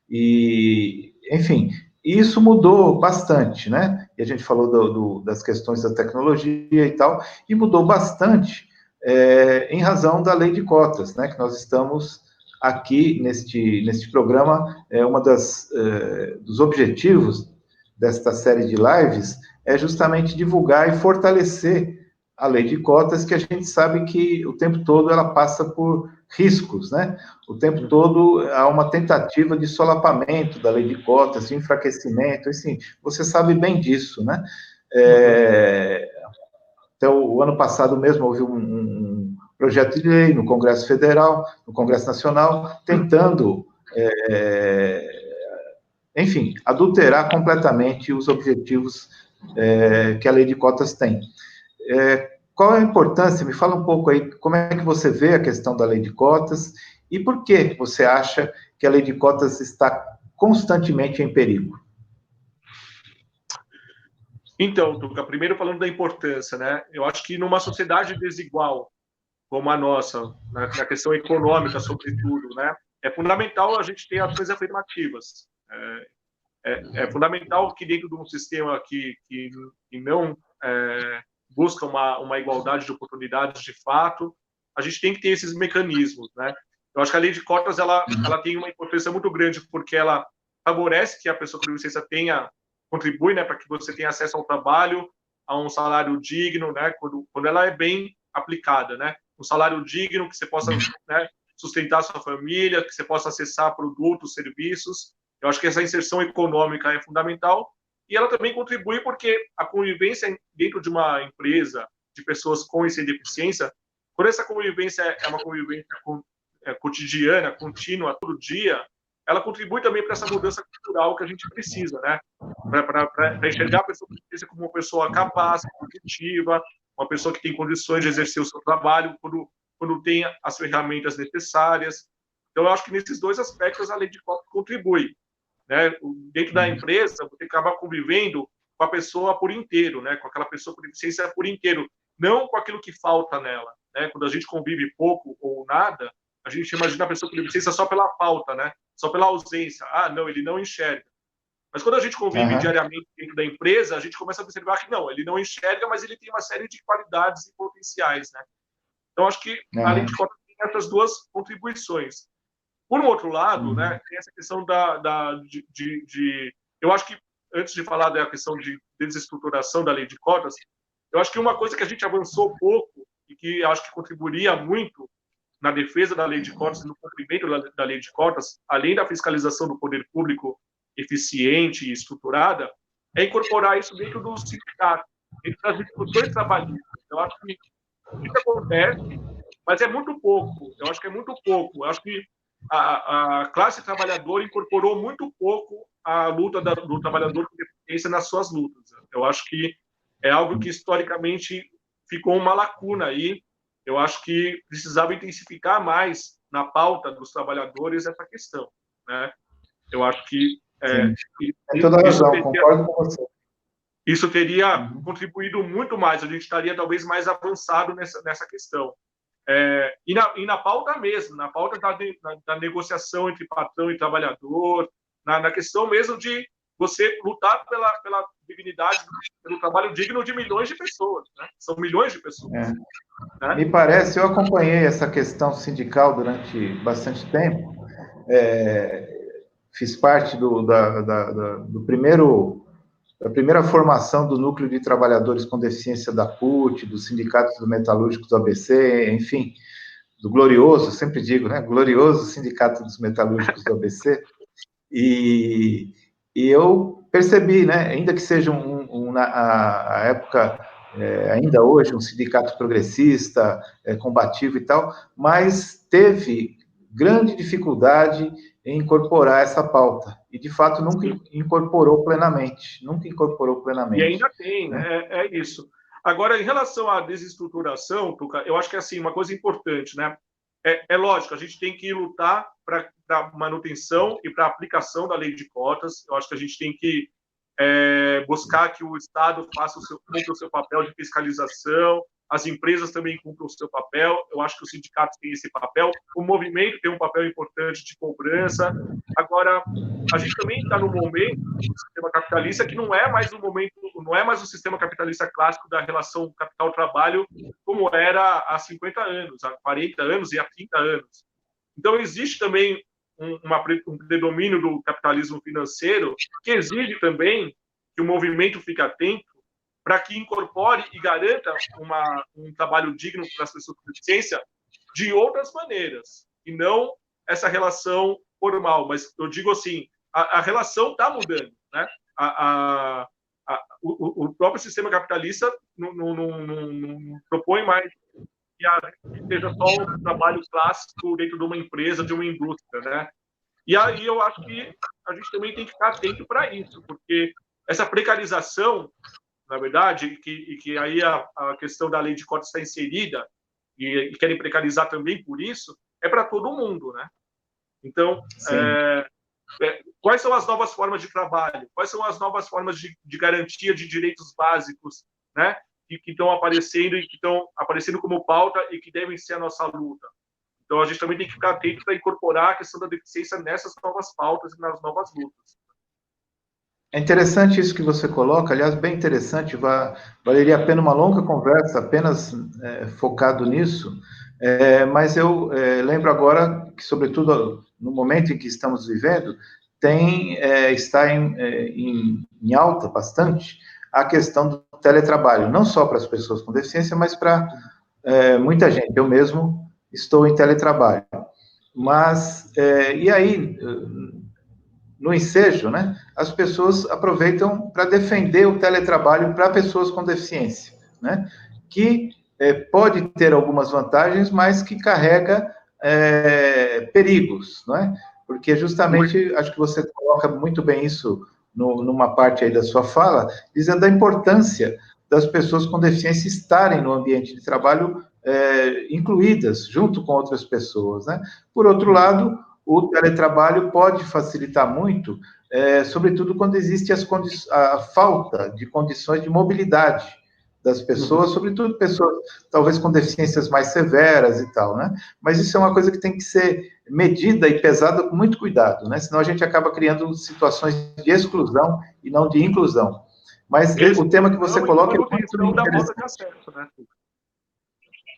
E, enfim, isso mudou bastante, né? E a gente falou das questões da tecnologia e tal, e mudou bastante em razão da lei de cotas, né? Que nós estamos aqui neste programa, dos objetivos desta série de lives é justamente divulgar e fortalecer a lei de cotas, que a gente sabe que o tempo todo ela passa por riscos, né? O tempo todo há uma tentativa de solapamento da lei de cotas, de enfraquecimento, assim, você sabe bem disso, né? Então, o ano passado mesmo houve um projeto de lei no Congresso Federal, no Congresso Nacional, tentando, enfim, adulterar completamente os objetivos que a lei de cotas tem. Qual é a importância? Me fala um pouco aí, como é que você vê a questão da lei de cotas e por que você acha que a lei de cotas está constantemente em perigo? Então, Tuca, primeiro falando da importância, né? Eu acho que numa sociedade desigual como a nossa, na questão econômica, sobretudo, né? É fundamental a gente ter ações afirmativas. É fundamental que dentro de um sistema que não busca uma igualdade de oportunidades de fato, a gente tem que ter esses mecanismos, né? Eu acho que a lei de cotas ela tem uma importância muito grande porque ela favorece que a pessoa com deficiência contribui, né, para que você tenha acesso ao trabalho, a um salário digno, né, quando ela é bem aplicada, né? Um salário digno que você possa, né, sustentar sua família, que você possa acessar produtos, serviços. Eu acho que essa inserção econômica é fundamental e ela também contribui porque a convivência dentro de uma empresa de pessoas com e sem deficiência, quando essa convivência é uma convivência cotidiana, contínua, todo dia, ela contribui também para essa mudança cultural que a gente precisa, né? Para enxergar a pessoa com deficiência como uma pessoa capaz, produtiva, uma pessoa que tem condições de exercer o seu trabalho quando tem as ferramentas necessárias. Então, eu acho que nesses dois aspectos a lei de cotas contribui. Né? Dentro da empresa, você acaba convivendo com a pessoa por inteiro, né? Com aquela pessoa com deficiência por inteiro, não com aquilo que falta nela. Né? Quando a gente convive pouco ou nada, a gente imagina a pessoa com deficiência só pela falta, né? Só pela ausência. Ah, não, ele não enxerga. Mas quando a gente convive diariamente dentro da empresa, a gente começa a observar que não, ele não enxerga, mas ele tem uma série de qualidades e potenciais, né? Então, acho que a lei de cotas tem essas duas contribuições. Por um outro lado, né, tem essa questão eu acho que, antes de falar da questão de desestruturação da lei de cotas, eu acho que uma coisa que a gente avançou pouco e que eu acho que contribuiria muito na defesa da lei de cotas e no cumprimento da lei de cotas, além da fiscalização do poder público eficiente e estruturada, é incorporar isso dentro do sindicato, dentro das discussões trabalhistas. Eu acho que isso acontece, mas é muito pouco. Eu acho que é muito pouco. Eu acho que a classe trabalhadora incorporou muito pouco a luta do trabalhador com deficiência nas suas lutas. Eu acho que é algo que historicamente ficou uma lacuna aí. Eu acho que precisava intensificar mais na pauta dos trabalhadores essa questão, né? Eu acho que tem toda a razão, concordo com você. Isso teria contribuído muito mais. A gente estaria talvez mais avançado nessa questão. E na pauta mesmo, na pauta da negociação entre patrão e trabalhador, na questão mesmo de você lutar pela dignidade, pelo trabalho digno de milhões de pessoas, né? São milhões de pessoas. Né? Me parece, eu acompanhei essa questão sindical durante bastante tempo, fiz parte da primeira formação do Núcleo de Trabalhadores com Deficiência da CUT, dos Sindicatos Metalúrgicos do ABC, enfim, do glorioso, sempre digo, né, glorioso Sindicato dos Metalúrgicos do ABC, e eu percebi, né, ainda que seja a época ainda hoje um sindicato progressista, combativo e tal, mas teve grande dificuldade em incorporar essa pauta. E, de fato, nunca incorporou plenamente. Nunca incorporou E plenamente. ainda tem, né? É isso. Agora, em relação à desestruturação, Tuca, eu acho que assim, uma coisa importante, né? É lógico, a gente tem que lutar para a manutenção e para a aplicação da lei de cotas. Eu acho que a gente tem que buscar que o Estado cumpra o seu papel de fiscalização, as empresas também cumpram o seu papel. Eu acho que os sindicatos têm esse papel, o movimento tem um papel importante de cobrança. Agora, a gente também está no momento do sistema capitalista que não é mais o momento, não é mais o sistema capitalista clássico da relação capital-trabalho como era há 50 anos, há 40 anos e há 30 anos. Então, existe também um predomínio do capitalismo financeiro que exige também que o movimento fique atento para que incorpore e garanta um trabalho digno para as pessoas com deficiência de outras maneiras, e não essa relação formal. Mas eu digo assim, a relação está mudando, né? O próprio sistema capitalista não propõe mais que seja só um trabalho clássico dentro de uma empresa, de uma indústria, né? E aí eu acho que a gente também tem que ficar atento para isso, porque essa precarização, na verdade, e que aí a questão da lei de cotas está inserida, e querem precarizar também por isso, é para todo mundo, né? Então, quais são as novas formas de trabalho? Quais são as novas formas de garantia de direitos básicos, né? Que estão aparecendo e que estão aparecendo como pauta e que devem ser a nossa luta. Então, a gente também tem que ficar atento para incorporar a questão da deficiência nessas novas pautas e nas novas lutas. É interessante isso que você coloca, aliás, bem interessante, valeria a pena uma longa conversa apenas focado nisso, mas eu lembro agora que, sobretudo no momento em que estamos vivendo, está em alta bastante a questão do teletrabalho, não só para as pessoas com deficiência, mas para muita gente. Eu mesmo estou em teletrabalho. Mas, e aí, no ensejo, né, as pessoas aproveitam para defender o teletrabalho para pessoas com deficiência, né, que pode ter algumas vantagens, mas que carrega perigos, não é? Porque justamente, acho que você coloca muito bem isso numa parte aí da sua fala, dizendo da importância das pessoas com deficiência estarem no ambiente de trabalho incluídas, junto com outras pessoas, né? Por outro lado, o teletrabalho pode facilitar muito, sobretudo quando existe a falta de condições de mobilidade das pessoas, sobretudo pessoas talvez com deficiências mais severas e tal, né? Mas isso é uma coisa que tem que ser medida e pesada com muito cuidado, né? Senão a gente acaba criando situações de exclusão e não de inclusão. Mas o tema que você coloca é muito interessante. Da acesso, né?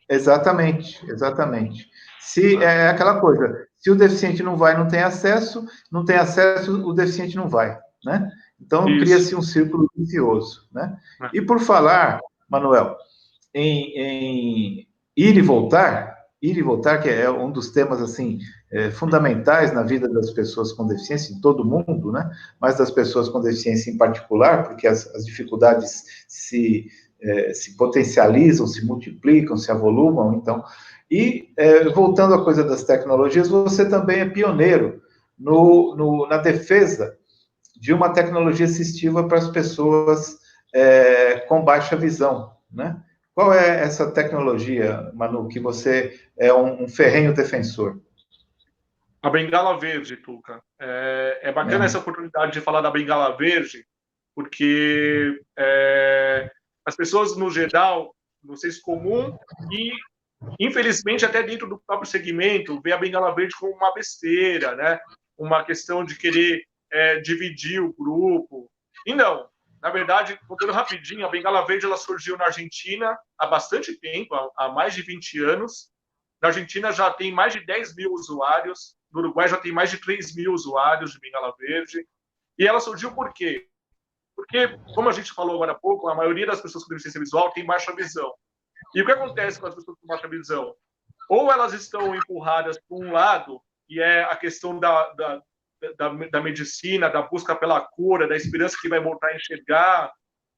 Exatamente, exatamente. Se é aquela coisa, se o deficiente não vai, não tem acesso, o deficiente não vai, né? Então cria-se um círculo vicioso, né? E por falar, Manuel, em ir e voltar, que é um dos temas assim fundamentais na vida das pessoas com deficiência, em todo mundo, né? Mas das pessoas com deficiência em particular, porque as dificuldades se potencializam, se multiplicam, se avolumam, então. E, voltando à coisa das tecnologias, você também é pioneiro na defesa de uma tecnologia assistiva para as pessoas com baixa visão, né? Qual é essa tecnologia, Manu, que você é um ferrenho defensor? A bengala verde, Tuca. É bacana essa oportunidade de falar da bengala verde, porque as pessoas, no geral, no senso comum, e infelizmente até dentro do próprio segmento, vê a bengala verde como uma besteira, né? Uma questão de querer dividir o grupo. E não. Na verdade, contando rapidinho, a bengala verde ela surgiu na Argentina há bastante tempo, há mais de 20 anos. Na Argentina já tem mais de 10 mil usuários, no Uruguai já tem mais de 3 mil usuários de bengala verde. E ela surgiu por quê? Porque, como a gente falou agora há pouco, a maioria das pessoas com deficiência visual tem baixa visão. E o que acontece com as pessoas com baixa visão? Ou elas estão empurradas para um lado, e é a questão da medicina, da busca pela cura, da esperança que vai voltar a enxergar,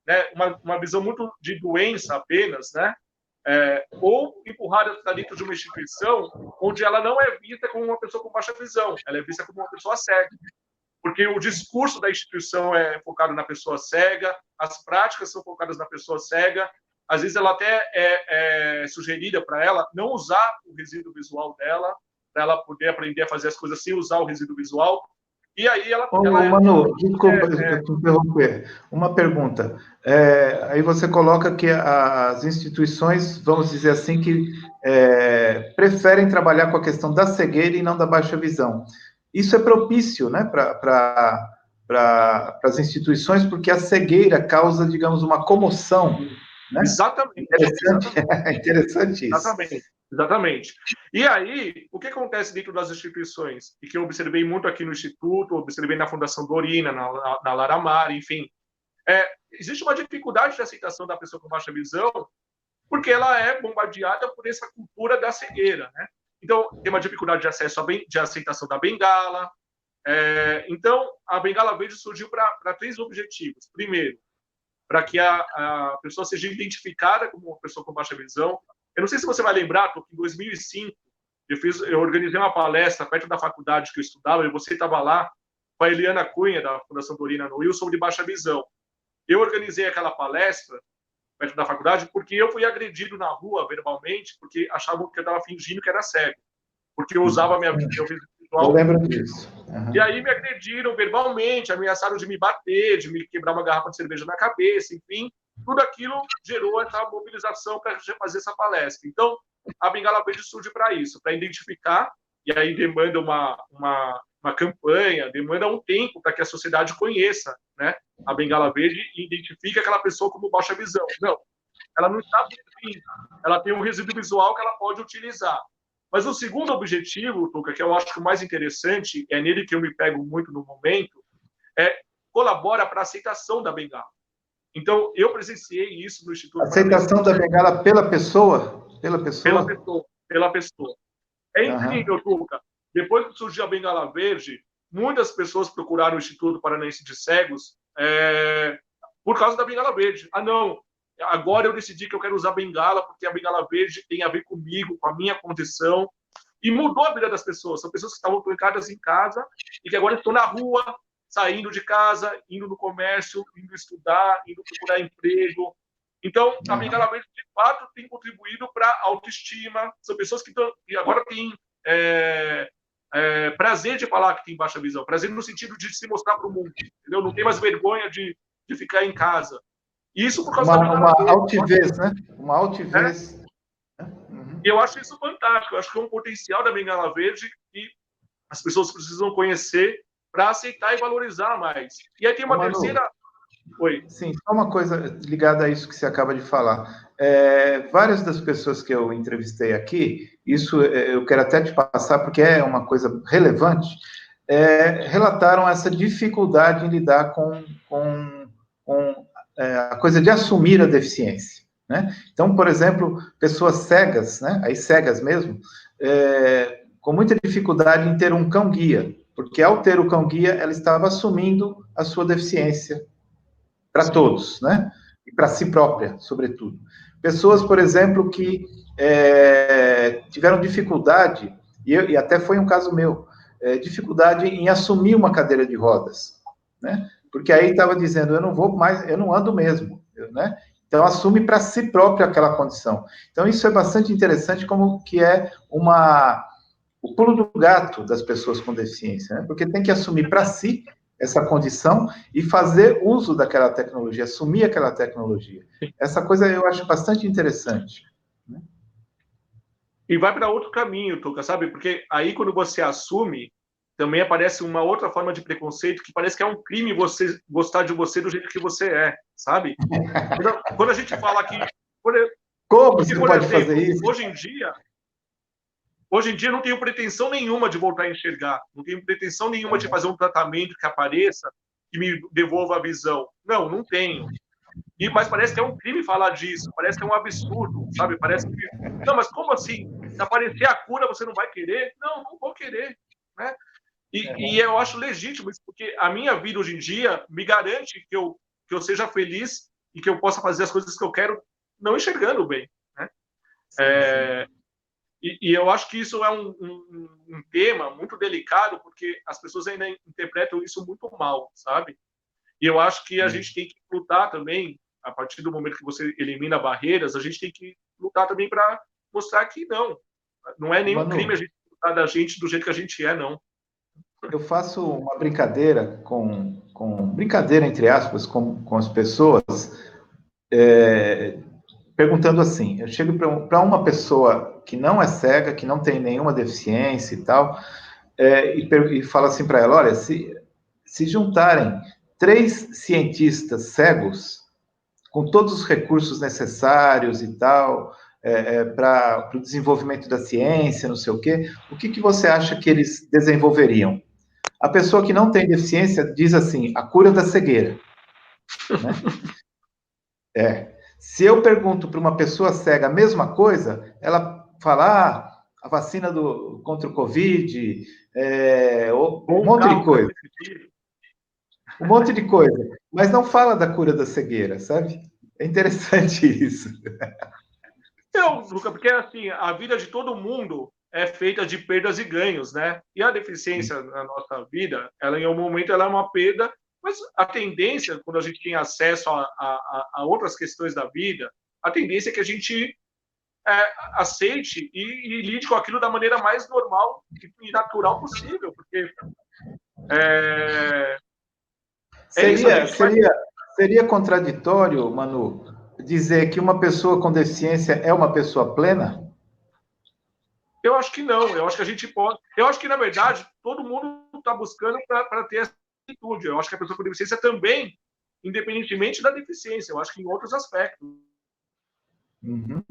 né, uma visão muito de doença apenas, né, ou empurrada para dentro de uma instituição onde ela não é vista como uma pessoa com baixa visão, ela é vista como uma pessoa cega. Porque o discurso da instituição é focado na pessoa cega, as práticas são focadas na pessoa cega, às vezes ela até é sugerida para ela não usar o resíduo visual dela, para ela poder aprender a fazer as coisas sem usar o resíduo visual. E aí Manu, desculpa te interromper. Uma pergunta. Aí você coloca que as instituições, vamos dizer assim, que preferem trabalhar com a questão da cegueira e não da baixa visão. Isso é propício, né, para as instituições, porque a cegueira causa, digamos, uma comoção, né? Exatamente. Interessante isso. Exatamente. E aí, o que acontece dentro das instituições? E que eu observei muito aqui no Instituto, observei na Fundação Dorina, na Laramar, enfim. Existe uma dificuldade de aceitação da pessoa com baixa visão, porque ela é bombardeada por essa cultura da cegueira, né? Então, tem uma dificuldade de acesso de aceitação da bengala. Então, a bengala verde surgiu para 3 objetivos. Primeiro, para que a pessoa seja identificada como uma pessoa com baixa visão. Eu não sei se você vai lembrar, porque em 2005 eu organizei uma palestra perto da faculdade que eu estudava, e você estava lá com a Eliana Cunha, da Fundação Dorina no Rio, sobre baixa visão. Eu organizei aquela palestra perto da faculdade porque eu fui agredido na rua verbalmente, porque achavam que eu estava fingindo que era cego, porque eu usava meu visão visual. Eu lembro disso. Uhum. E aí me agrediram verbalmente, ameaçaram de me bater, de me quebrar uma garrafa de cerveja na cabeça, enfim. Tudo aquilo gerou essa mobilização para fazer essa palestra. Então, a Bengala Verde surge para isso, para identificar, e aí demanda uma campanha, demanda um tempo para que a sociedade conheça, né, a Bengala Verde e identifique aquela pessoa como baixa visão. Não, ela não está fingindo, ela tem um resíduo visual que ela pode utilizar. Mas o segundo objetivo, Tuca, que eu acho que o mais interessante, é nele que eu me pego muito no momento, colabora para a aceitação da bengala. Então, eu presenciei isso no Instituto. Aceitação da bengala pela pessoa? Pela pessoa. É incrível, Tuca. Depois que surgiu a bengala verde, muitas pessoas procuraram o Instituto Paranaense de Cegos por causa da bengala verde. Ah, não, agora eu decidi que eu quero usar bengala porque a bengala verde tem a ver comigo, com a minha condição. E mudou a vida das pessoas. São pessoas que estavam trancadas em casa e que agora estão na rua, saindo de casa, indo no comércio, indo estudar, indo procurar emprego. Então, a bengala verde, de fato, tem contribuído para a autoestima. São pessoas que agora têm prazer de falar que tem baixa visão. Prazer no sentido de se mostrar para o mundo. Entendeu? Não tem mais vergonha de ficar em casa. Isso por causa da bengala verde. Uma altivez, né? Uma altivez. E eu acho isso fantástico. Eu acho que é um potencial da bengala verde que as pessoas precisam conhecer para aceitar e valorizar mais. E aí tem uma terceira... Oi. Sim, só uma coisa ligada a isso que você acaba de falar. Várias das pessoas que eu entrevistei aqui, isso eu quero até te passar, porque é uma coisa relevante, relataram essa dificuldade em lidar com a coisa de assumir a deficiência, né? Então, por exemplo, pessoas cegas, né? Aí cegas mesmo, com muita dificuldade em ter um cão-guia, porque ao ter o cão-guia, ela estava assumindo a sua deficiência para todos, né? E para si própria, sobretudo. Pessoas, por exemplo, que tiveram dificuldade, e até foi um caso meu, dificuldade em assumir uma cadeira de rodas, né? Porque aí estava dizendo, eu não vou mais, eu não ando mesmo, né? Então, assume para si própria aquela condição. Então, isso é bastante interessante, como que é o pulo do gato das pessoas com deficiência, né? Porque tem que assumir para si essa condição e fazer uso daquela tecnologia, assumir aquela tecnologia. Essa coisa eu acho bastante interessante. Né? E vai para outro caminho, Tuca, sabe? Porque aí, quando você assume, também aparece uma outra forma de preconceito que parece que é um crime você gostar de você do jeito que você é, sabe? Quando a gente fala que... Como você pode fazer isso? Hoje em dia, eu não tenho pretensão nenhuma de voltar a enxergar. Não tenho pretensão nenhuma de fazer um tratamento que apareça, que me devolva a visão. Não tenho. Mas parece que é um crime falar disso. Parece que é um absurdo, sabe? Parece que... Não, mas como assim? Se aparecer a cura, você não vai querer? Não vou querer. Né? E eu acho legítimo isso, porque a minha vida hoje em dia me garante que eu seja feliz e que eu possa fazer as coisas que eu quero não enxergando bem, né? E eu acho que isso é um tema muito delicado, porque as pessoas ainda interpretam isso muito mal, sabe? E eu acho que a gente tem que lutar também, a partir do momento que você elimina barreiras, a gente tem que lutar também para mostrar que não é nenhum crime a gente lutar da gente do jeito que a gente é, não. Eu faço uma brincadeira brincadeira entre aspas com as pessoas, perguntando assim, eu chego para uma pessoa que não é cega, que não tem nenhuma deficiência e tal, e falo assim para ela, olha, se juntarem 3 cientistas cegos, com todos os recursos necessários e tal, para o desenvolvimento da ciência, não sei o quê, o que você acha que eles desenvolveriam? A pessoa que não tem deficiência diz assim, a cura da cegueira. Né? Se eu pergunto para uma pessoa cega a mesma coisa, ela fala, a vacina contra o Covid, um monte de coisa. Um monte de coisa. Mas não fala da cura da cegueira, sabe? É interessante isso. Luca, porque assim, a vida de todo mundo é feita de perdas e ganhos, né? E a deficiência na nossa vida, ela em algum momento ela é uma perda, mas a tendência, quando a gente tem acesso a outras questões da vida, a tendência é que a gente aceite e lide com aquilo da maneira mais normal e natural possível, porque seria contraditório, Manu, dizer que uma pessoa com deficiência é uma pessoa plena? Eu acho que não. Eu acho que a gente pode. Eu acho que, na verdade, todo mundo está buscando para ter essa atitude. Eu acho que a pessoa com deficiência também, independentemente da deficiência, eu acho que em outros aspectos. Uhum.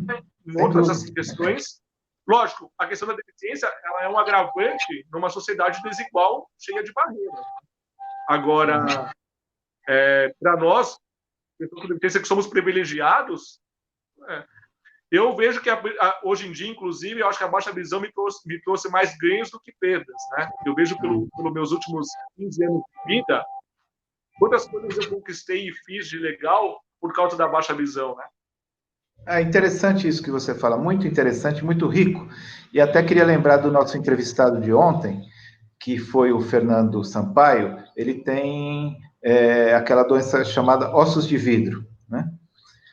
Em outras questões. Lógico, a questão da deficiência ela é um agravante numa sociedade desigual, cheia de barreiras. Agora, para nós, pessoas com deficiência que somos privilegiados, eu vejo que hoje em dia, inclusive, eu acho que a baixa visão me trouxe mais ganhos do que perdas, né? Eu vejo pelos meus últimos 15 anos de vida, quantas coisas eu conquistei e fiz de legal por causa da baixa visão, né? É interessante isso que você fala, muito interessante, muito rico. E até queria lembrar do nosso entrevistado de ontem, que foi o Fernando Sampaio. Ele tem aquela doença chamada ossos de vidro, né?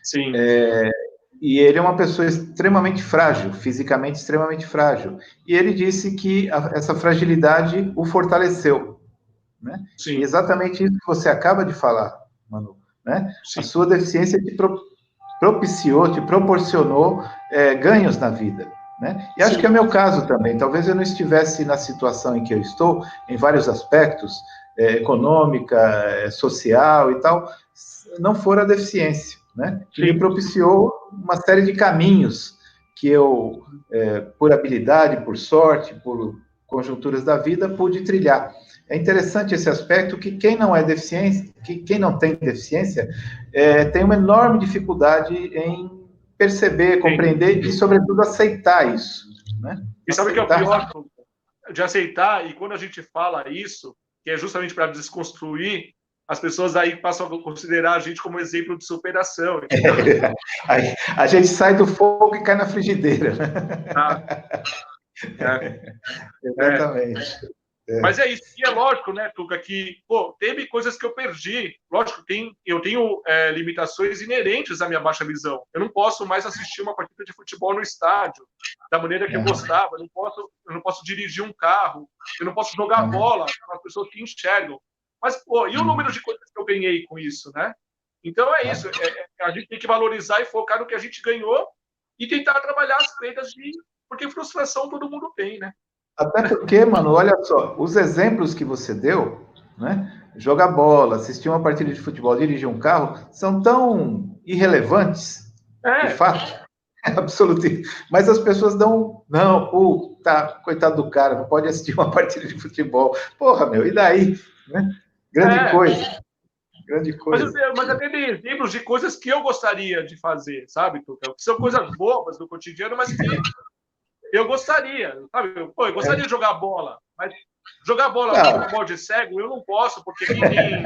Sim. E ele é uma pessoa extremamente frágil, fisicamente extremamente frágil. E ele disse que essa fragilidade o fortaleceu, né? Sim. E exatamente isso que você acaba de falar, Manu, né? A sua deficiência te propiciou, te proporcionou ganhos na vida, né? E acho que é meu caso também. Talvez eu não estivesse na situação em que eu estou, em vários aspectos, econômica, social e tal, não for a deficiência, né? Que me propiciou uma série de caminhos que eu, por habilidade, por sorte, por conjunturas da vida, pude trilhar. É interessante esse aspecto que quem não é deficiente, quem não tem deficiência, tem uma enorme dificuldade em perceber, compreender e, sobretudo, aceitar isso, né? E sabe o que é o pior de aceitar? E quando a gente fala isso, que é justamente para desconstruir, as pessoas aí passam a considerar a gente como exemplo de superação. A gente sai do fogo e cai na frigideira. Exatamente. Mas é isso. E é lógico, né, Tuca, que teve coisas que eu perdi. Lógico, eu tenho limitações inerentes à minha baixa visão. Eu não posso mais assistir uma partida de futebol no estádio da maneira que eu gostava. Eu não posso dirigir um carro. Eu não posso jogar bola com as pessoas que enxergam. Mas, e o número de coisas que eu ganhei com isso, né? Então é isso. A gente tem que valorizar e focar no que a gente ganhou e tentar trabalhar as perdas porque frustração todo mundo tem, né? Até porque, mano, olha só, os exemplos que você deu, né? Jogar bola, assistir uma partida de futebol, dirigir um carro, são tão irrelevantes, de fato, absolutamente. Mas as pessoas coitado do cara, não pode assistir uma partida de futebol. Porra, meu, e daí? Né? Grande coisa. Mas até tem exemplos de coisas que eu gostaria de fazer, sabe, Tuca? Que são coisas bobas do cotidiano, mas que eu gostaria, sabe? Eu gostaria de jogar bola, mas jogar bola no futebol de cego eu não posso, porque quem tem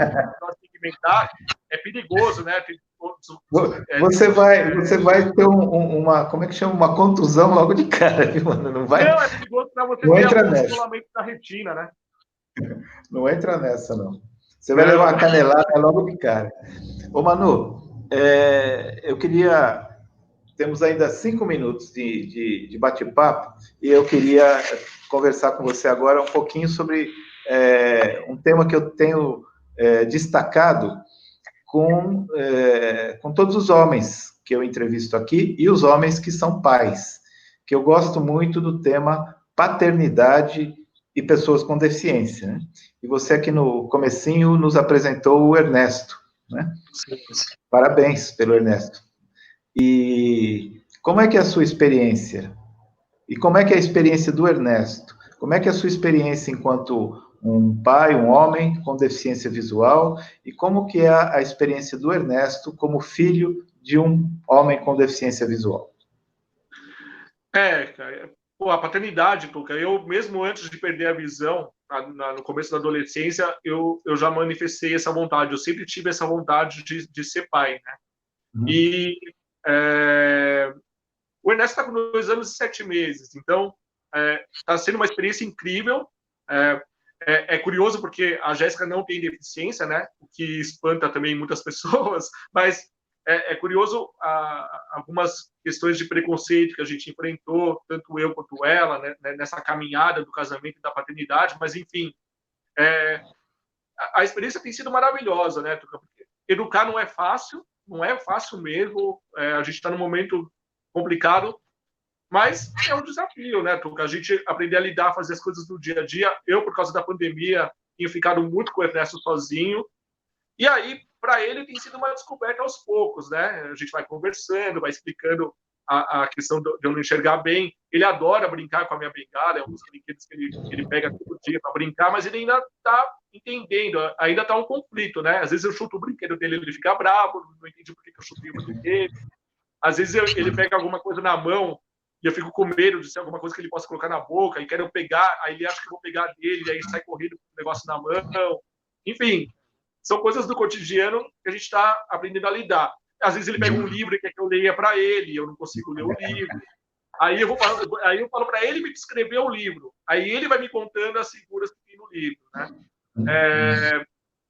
pigmentar é perigoso, né? Tem Você vai ter uma, como é que chama? Uma contusão logo de cara, viu, mano? Não vai. Não, é perigoso para você Não ter entra algum nessa. descolamento da retina, né? Não entra nessa, não. Você vai levar uma canelada logo de cara. Ô, Manu, eu queria. Temos ainda 5 minutos de bate-papo e eu queria conversar com você agora um pouquinho sobre um tema que eu tenho destacado com todos os homens que eu entrevisto aqui e os homens que são pais, que eu gosto muito do tema paternidade e pessoas com deficiência, né? E você aqui no comecinho nos apresentou o Ernesto, né? Parabéns pelo Ernesto. E como é que é a sua experiência? E como é que é a experiência do Ernesto? Como é que é a sua experiência enquanto um pai, um homem com deficiência visual? E como que é a experiência do Ernesto como filho de um homem com deficiência visual? Cara, pô, a paternidade, Tuca, eu mesmo antes de perder a visão, no começo da adolescência, eu já manifestei essa vontade, eu sempre tive essa vontade de ser pai, né? E o Ernesto está com 2 anos e 7 meses, então está sendo uma experiência incrível. É curioso porque a Jéssica não tem deficiência, né? O que espanta também muitas pessoas, mas é curioso algumas questões de preconceito que a gente enfrentou, tanto eu quanto ela, né, nessa caminhada do casamento e da paternidade, mas enfim, a experiência tem sido maravilhosa, né? Porque educar não é fácil mesmo, a gente está num momento complicado, mas é um desafio, né, Tuca? A gente aprender a lidar, fazer as coisas no dia a dia. Eu, por causa da pandemia, tinha ficado muito com o Ernesto sozinho. E aí, para ele, tem sido uma descoberta aos poucos, né? A gente vai conversando, vai explicando a questão de eu não enxergar bem. Ele adora brincar com a minha bengala, é um dos brinquedos que ele pega todo dia para brincar, mas ele ainda está entendendo, ainda está um conflito, né? Às vezes eu chuto o brinquedo dele, ele fica bravo, não entendi por que eu chutei o brinquedo. Às vezes ele pega alguma coisa na mão e eu fico com medo de ser alguma coisa que ele possa colocar na boca, e quero pegar, aí ele acha que eu vou pegar dele, e aí sai correndo com o negócio na mão. Enfim, são coisas do cotidiano que a gente está aprendendo a lidar. Às vezes ele pega um livro e quer que eu leia para ele, eu não consigo ler o livro. Aí eu falo para ele me descrever o livro. Aí ele vai me contando as figuras que tem no livro, né?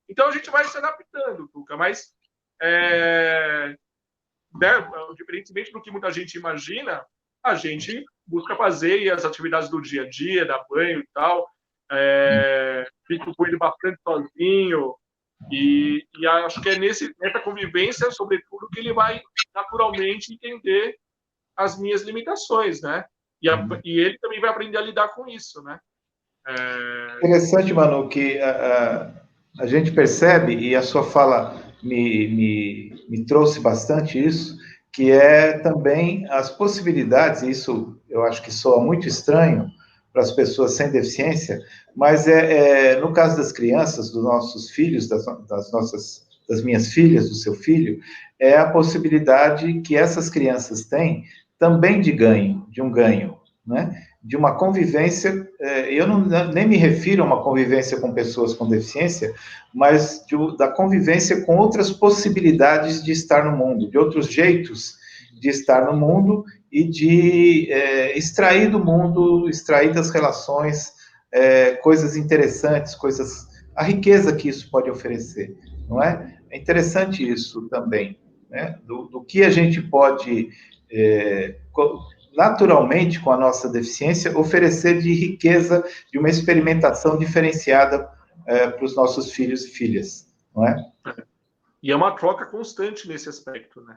Então a gente vai se adaptando, Tuca, mas diferentemente do que muita gente imagina, a gente busca fazer as atividades do dia a dia, dar banho e tal, fico com ele bastante sozinho, e acho que é nessa convivência, sobretudo, que ele vai naturalmente entender as minhas limitações, né? E ele também vai aprender a lidar com isso, né? Interessante, Manu, que a gente percebe, e a sua fala me trouxe bastante isso, que é também as possibilidades, e isso eu acho que soa muito estranho para as pessoas sem deficiência, mas no caso das crianças, dos nossos filhos, das minhas filhas, do seu filho, é a possibilidade que essas crianças têm também de um ganho, né? De uma convivência, eu nem me refiro a uma convivência com pessoas com deficiência, mas da convivência com outras possibilidades de estar no mundo, de outros jeitos de estar no mundo e de extrair do mundo, extrair das relações, coisas interessantes, a riqueza que isso pode oferecer, não é? É interessante isso também, né? Do que a gente pode, naturalmente, com a nossa deficiência, oferecer de riqueza, de uma experimentação diferenciada para os nossos filhos e filhas, não é? E é uma troca constante nesse aspecto, né?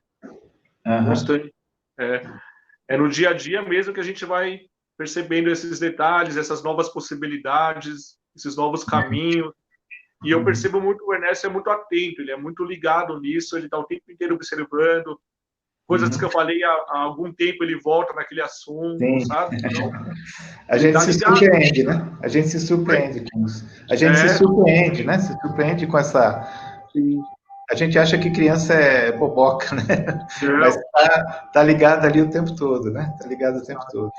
Constante. É no dia a dia mesmo que a gente vai percebendo esses detalhes, essas novas possibilidades, esses novos caminhos. E eu percebo muito que o Ernesto é muito atento, ele é muito ligado nisso, ele está o tempo inteiro observando. Coisas que eu falei há algum tempo, ele volta naquele assunto, Sim. sabe? Então, a gente se surpreende, né? A gente se surpreende com isso. A gente se surpreende, né? Se surpreende com essa... A gente acha que criança é boboca, né? Mas tá ligado ali o tempo todo, né? Tá ligado o tempo todo.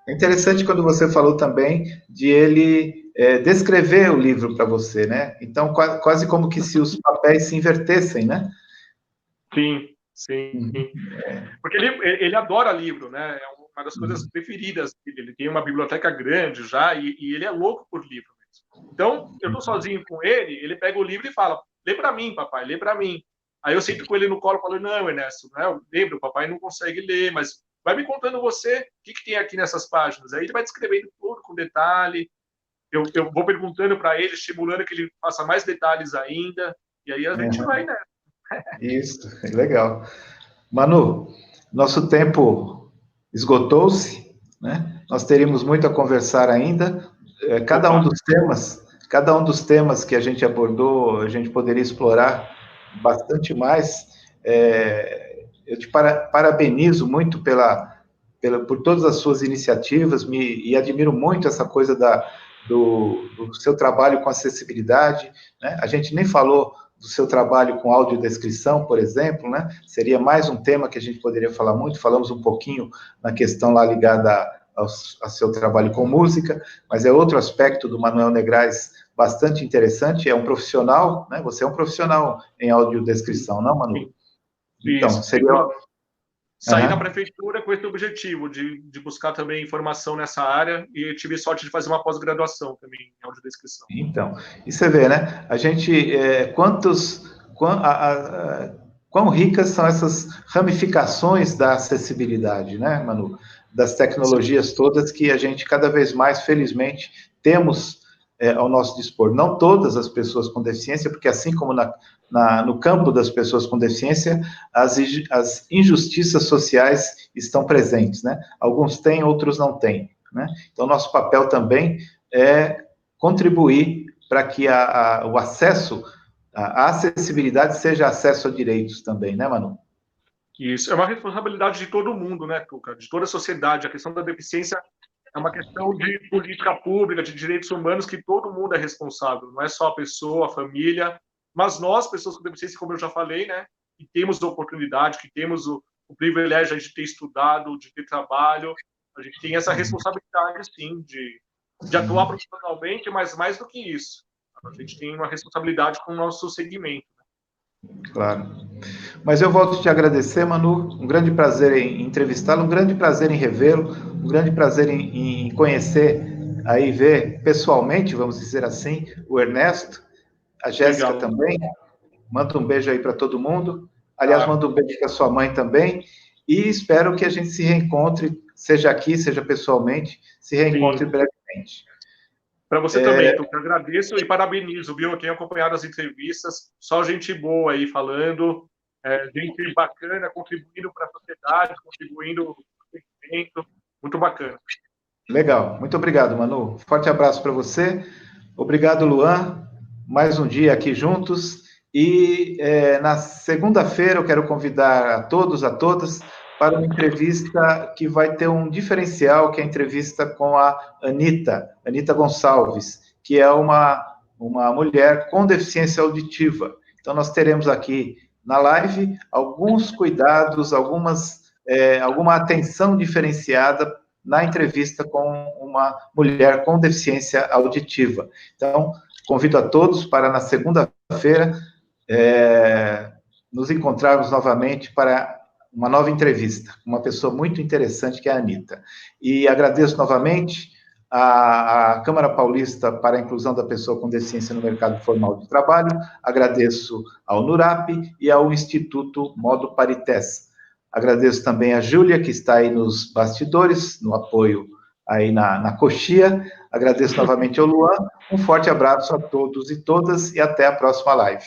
É interessante quando você falou também de ele descrever o livro para você, né? Então, quase como que se os papéis se invertessem, né? Sim, sim. Porque ele adora livro, né? É uma das coisas preferidas dele. Ele tem uma biblioteca grande já e ele é louco por livro mesmo. Então, eu estou sozinho com ele pega o livro e fala: lê para mim, papai, lê para mim. Aí eu sento com ele no colo e falo: não, Ernesto, não é, lembra, o papai não consegue ler, mas vai me contando você o que tem aqui nessas páginas. Aí ele vai descrevendo tudo com detalhe. Eu vou perguntando para ele, estimulando que ele faça mais detalhes ainda. E aí a gente vai, né? Isso, legal. Manu, nosso tempo esgotou-se, né? Nós teríamos muito a conversar ainda. Cada um dos temas que a gente abordou, a gente poderia explorar bastante mais. Eu te parabenizo muito por todas as suas iniciativas e admiro muito essa coisa do seu trabalho com acessibilidade, né? A gente nem falou do seu trabalho com audiodescrição, por exemplo, né? Seria mais um tema que a gente poderia falar muito. Falamos um pouquinho na questão lá ligada ao seu trabalho com música, mas é outro aspecto do Manuel Negrais bastante interessante. É um profissional, né? Você é um profissional em audiodescrição, não, Manu? Então, seria... Saí da prefeitura com esse objetivo de buscar também informação nessa área e tive sorte de fazer uma pós-graduação também em audiodescrição. Então, e você vê, né? A gente, quão ricas são essas ramificações da acessibilidade, né, Manu? Das tecnologias todas que a gente cada vez mais, felizmente, temos ao nosso dispor. Não todas as pessoas com deficiência, porque assim como no campo das pessoas com deficiência, as injustiças sociais estão presentes, né? Alguns têm, outros não têm, né? Então, nosso papel também é contribuir para que o acesso, a acessibilidade seja acesso a direitos também, né, Manu? Isso, é uma responsabilidade de todo mundo, né, Tuca? De toda a sociedade. A questão da deficiência é uma questão de política pública, de direitos humanos, que todo mundo é responsável. Não é só a pessoa, a família, mas nós, pessoas com deficiência, como eu já falei, né, que temos oportunidade, que temos o privilégio de ter estudado, de ter trabalho, a gente tem essa responsabilidade, sim, de atuar profissionalmente, mas mais do que isso, a gente tem uma responsabilidade com o nosso segmento. Claro. Mas eu volto a te agradecer, Manu. Um grande prazer em entrevistá-lo, um grande prazer em revê-lo, um grande prazer em conhecer, aí ver pessoalmente, vamos dizer assim, o Ernesto, a Jéssica também. Manda um beijo aí para todo mundo. Aliás, manda um beijo para sua mãe também. E espero que a gente se reencontre, seja aqui, seja pessoalmente, se reencontre brevemente. Para você também, eu agradeço e parabenizo, viu? Eu tenho acompanhado as entrevistas, só gente boa aí falando, gente bacana, contribuindo para a sociedade, contribuindo para o segmento, muito bacana. Legal, muito obrigado, Manu. Forte abraço para você. Obrigado, Luan. Mais um dia aqui juntos. E na segunda-feira eu quero convidar a todos, a todas, para uma entrevista que vai ter um diferencial, que é a entrevista com a Anita Gonçalves, que é uma mulher com deficiência auditiva. Então, nós teremos aqui na live alguns cuidados, alguma atenção diferenciada na entrevista com uma mulher com deficiência auditiva. Então, convido a todos para, na segunda-feira, nos encontrarmos novamente para uma nova entrevista, uma pessoa muito interessante, que é a Anita. E agradeço novamente à Câmara Paulista para a Inclusão da Pessoa com Deficiência no Mercado Formal de Trabalho, agradeço ao NURAP e ao Instituto Modo Parités. Agradeço também a Júlia, que está aí nos bastidores, no apoio aí na coxia. Agradeço novamente ao Luan. Um forte abraço a todos e todas e até a próxima live.